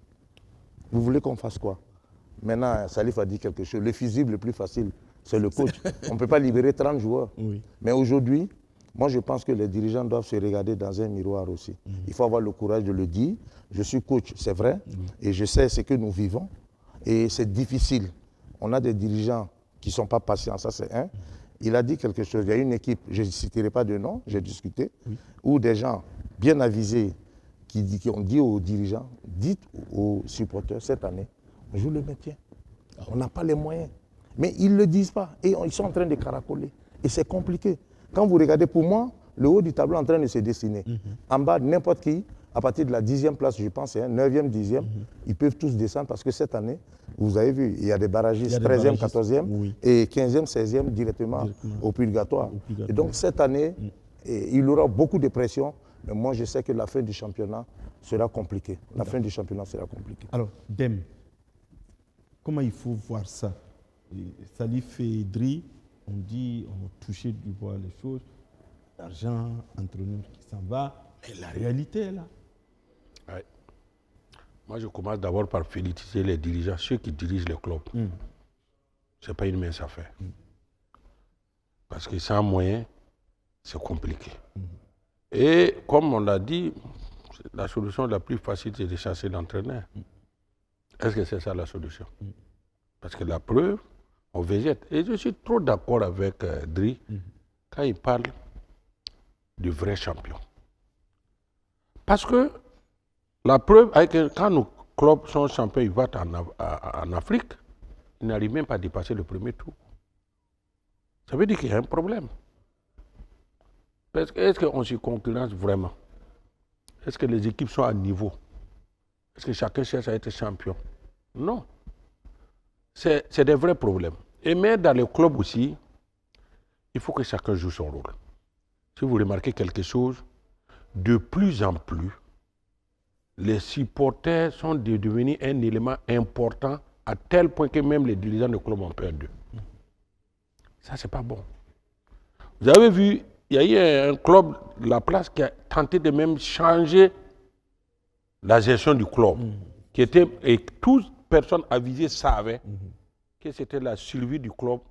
S3: vous voulez qu'on fasse quoi? Maintenant, Salif a dit quelque chose. Le fusible le plus facile, c'est le coach. On ne peut pas libérer 30 joueurs. Mais aujourd'hui, moi, je pense que les dirigeants doivent se regarder dans un miroir aussi. Il faut avoir le courage de le dire. Je suis coach, c'est vrai, et je sais ce que nous vivons. Et c'est difficile. On a des dirigeants qui ne sont pas patients, ça c'est un. Il a dit quelque chose. Il y a une équipe, je ne citerai pas de nom, j'ai discuté, où des gens bien avisés qui ont dit aux dirigeants, dites aux supporters, cette année, on joue le maintien. On n'a pas les moyens. Mais ils ne le disent pas. Et ils sont en train de caracoler. Et c'est compliqué. Quand vous regardez, pour moi, le haut du tableau est en train de se dessiner. En bas, n'importe qui, à partir de la 10e place, je pense, 9e, 10e, ils peuvent tous descendre parce que cette année, vous avez vu, il y a des barragistes 13e, 14e et 15e, 16e directement au purgatoire. Et donc cette année, il y aura beaucoup de pression. Mais moi, je sais que la fin du championnat sera compliquée. La fin du championnat sera compliquée.
S1: Alors, Dem, comment il faut voir ça? Salif et Dri, on dit, on a touché du bois les choses, l'argent, entraîneur qui s'en va, mais la réalité est là.
S4: Moi, je commence d'abord par féliciter les dirigeants, ceux qui dirigent le club. Ce n'est pas une mince affaire. Parce que sans moyens, c'est compliqué. Et comme on l'a dit, la solution la plus facile, c'est de chasser l'entraîneur. Est-ce que c'est ça la solution? Parce que la preuve, on végète. Et je suis trop d'accord avec Dri quand il parle de vrais champions. Parce que la preuve, quand nos clubs sont champions, ils vont en Afrique, ils n'arrivent même pas à dépasser le premier tour. Ça veut dire qu'il y a un problème. Est-ce qu'on se concurrence vraiment? Est-ce que les équipes sont à niveau? Est-ce que chacun cherche à être champion? Non. C'est des vrais problèmes. Et même dans les clubs aussi, il faut que chacun joue son rôle. Si vous remarquez quelque chose, de plus en plus, les supporters sont devenus un élément important à tel point que même les dirigeants de club ont peur d'eux. Ça, c'est pas bon. Vous avez vu, il y a eu un club, La Place, qui a tenté de même changer la gestion du club. Et toute personne avisée savait que c'était la survie du club,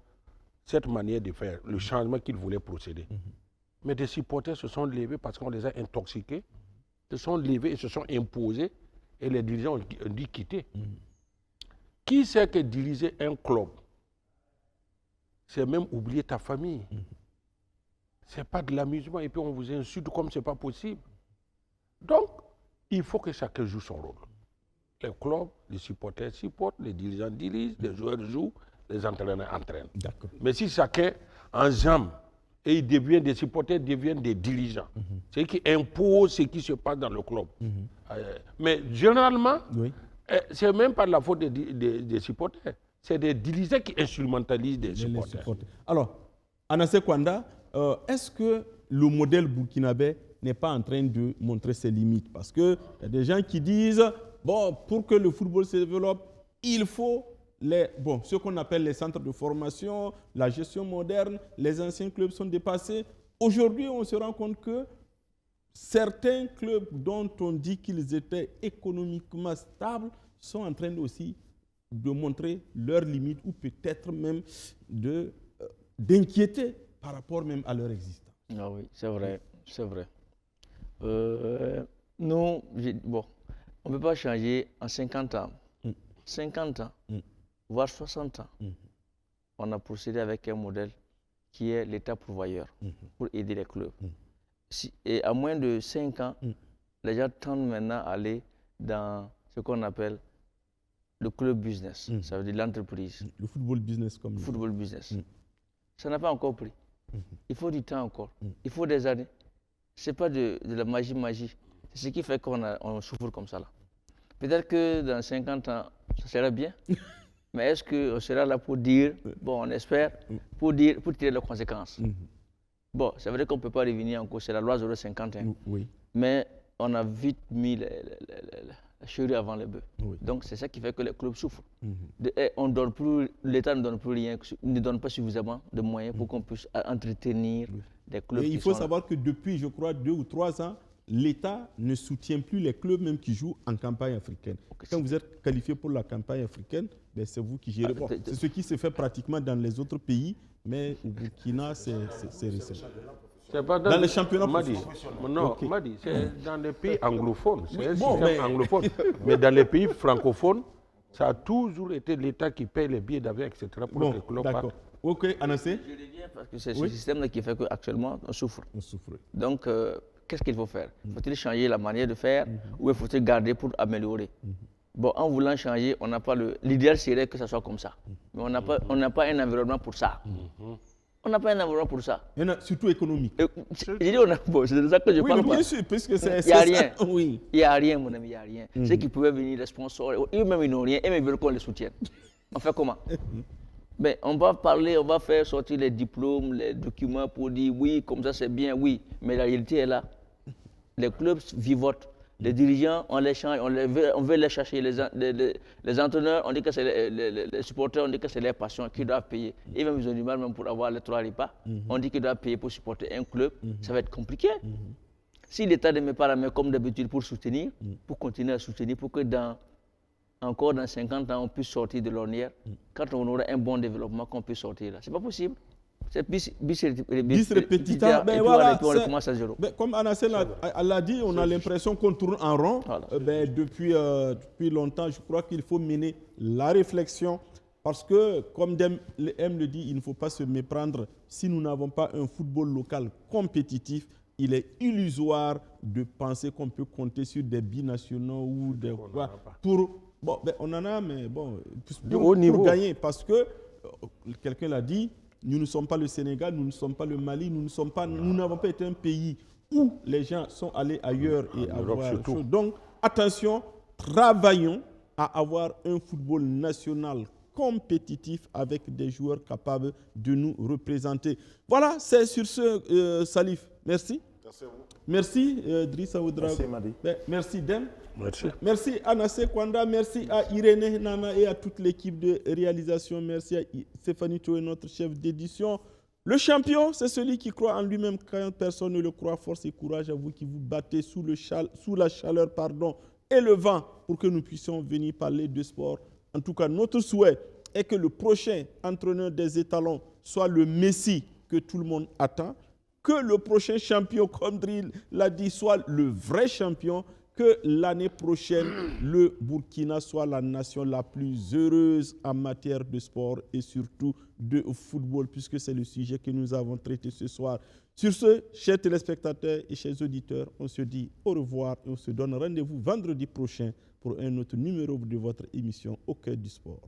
S4: cette manière de faire, le changement qu'il voulait procéder. Mais des supporters se sont levés parce qu'on les a intoxiqués, se sont levés et se sont imposés, et les dirigeants ont dit quitter. Qui sait que diriger un club, c'est même oublier ta famille. C'est pas de l'amusement et puis on vous insulte comme c'est pas possible. Donc, il faut que chacun joue son rôle. Les clubs, les supporters supportent, les dirigeants dirigent, les joueurs jouent, les entraîneurs entraînent. Mais si chacun enjambe et des supporters deviennent des dirigeants, c'est qui imposent ce qui se passe dans le club. Mais généralement, c'est même pas la faute des supporters. C'est des dirigeants qui instrumentalisent des supporters.
S1: Alors, Anassé Kwanda, est-ce que le modèle burkinabé n'est pas en train de montrer ses limites? Parce qu'il y a des gens qui disent, bon, pour que le football se développe, il faut ce qu'on appelle les centres de formation, la gestion moderne, les anciens clubs sont dépassés. Aujourd'hui, on se rend compte que certains clubs dont on dit qu'ils étaient économiquement stables sont en train aussi de montrer leurs limites ou peut-être même d'inquiéter par rapport même à leur existence.
S5: Ah oui, c'est vrai, c'est vrai. Nous, bon, on ne peut pas changer en 50 ans. 50 ans, voire 60 ans. On a procédé avec un modèle qui est l'État pourvoyeur pour aider les clubs. Et à moins de 5 ans, les gens tendent maintenant à aller dans ce qu'on appelle le club business, ça veut dire l'entreprise.
S1: Le football business comme
S5: le football business. Ça n'a pas encore pris. Il faut du temps encore. Il faut des années. Ce n'est pas de la magie. C'est ce qui fait qu'on souffre comme ça là. Peut-être que dans 50 ans, ça serait bien. Mais est-ce qu'on sera là pour dire, bon, on espère, pour tirer les conséquences? Bon, c'est vrai qu'on ne peut pas revenir encore, c'est la loi 051. Mais on a vite mis la charrue avant les bœufs. Donc c'est ça qui fait que les clubs souffrent. L'État ne donne plus rien, ne donne pas suffisamment de moyens pour qu'on puisse entretenir des clubs.
S1: Et il faut savoir que depuis, je crois, 2 ou 3 ans, l'État ne soutient plus les clubs même qui jouent en campagne africaine. Quand vous êtes qualifié pour la campagne africaine, ben c'est vous qui gérez. Bon, c'est ce qui se fait pratiquement dans les autres pays, mais au Burkina, c'est récent.
S4: C'est pas
S1: dans les championnats
S4: Non, Madi, c'est dans les pays anglophones. C'est un système anglophone. Mais dans les pays francophones, ça a toujours été l'État qui paye les billets d'avion, etc. pour que les clubs partent.
S1: Ok, Anassé.
S5: Je reviens parce que c'est ce système-là qui fait qu'actuellement, on souffre. Donc, qu'est-ce qu'il faut faire? Faut-il changer la manière de faire ou faut-il garder pour améliorer? Bon, en voulant changer, on n'a pas l'idéal serait que ça soit comme ça. Mais on n'a pas un environnement pour ça. On n'a pas un environnement pour ça.
S1: Surtout économique.
S5: C'est de ça que je parle.
S1: Bien sûr, puisque c'est
S5: il n'y a rien. Il n'y a rien, mon ami, il n'y a rien. Ceux qui pouvaient venir, les sponsors, eux-mêmes, ils n'ont rien, et ils veulent qu'on les soutienne. On fait comment? Ben, on va parler, on va faire sortir les diplômes, les documents pour dire oui, comme ça c'est bien, oui. Mais la réalité est là. Les clubs vivotent. Les dirigeants, on les change, on veut les chercher. Les entraîneurs, on dit que c'est les supporters, on dit que c'est les passions qui doivent payer. Et même ils ont du mal même pour avoir les 3 repas. On dit qu'ils doivent payer pour supporter un club. Ça va être compliqué. Si l'État ne met pas la main comme d'habitude pour soutenir, pour continuer à soutenir, pour que dans encore dans 50 ans, on puisse sortir de l'ornière, quand on aura un bon développement, qu'on puisse sortir là. Ce n'est pas possible. C'est bis
S1: repetita.
S5: Et puis on recommence à zéro.
S1: Comme Anassé l'a dit, on a l'impression qu'on tourne en rond.
S5: Voilà.
S1: Depuis longtemps, je crois qu'il faut mener la réflexion. Parce que, comme M le dit, il ne faut pas se méprendre. Si nous n'avons pas un football local compétitif, il est illusoire de penser qu'on peut compter sur des binationaux ou des quoi on en a, mais bon, pour gagner. Parce que, quelqu'un l'a dit, nous ne sommes pas le Sénégal, nous ne sommes pas le Mali, nous n'avons pas été un pays où les gens sont allés ailleurs et avoir chose. Donc, attention, travaillons à avoir un football national compétitif avec des joueurs capables de nous représenter. Voilà, c'est sur ce, Salif. Merci.
S2: Merci à vous.
S1: Merci, Drissa Ouedraogo.
S3: Merci, Madi.
S1: Merci, Dem.
S4: Merci.
S1: Merci, Anassé Kwanda. Merci à Irénée Nana et à toute l'équipe de réalisation. Merci à Stéphanie Toé, notre chef d'édition. Le champion, c'est celui qui croit en lui-même quand personne ne le croit. Force et courage à vous qui vous battez sous la chaleur et le vent pour que nous puissions venir parler de sport. En tout cas, notre souhait est que le prochain entraîneur des étalons soit le Messi que tout le monde attend, que le prochain champion, comme Drill l'a dit, soit le vrai champion, que l'année prochaine, le Burkina soit la nation la plus heureuse en matière de sport et surtout de football, puisque c'est le sujet que nous avons traité ce soir. Sur ce, chers téléspectateurs et chers auditeurs, on se dit au revoir et on se donne rendez-vous vendredi prochain pour un autre numéro de votre émission Au cœur du sport.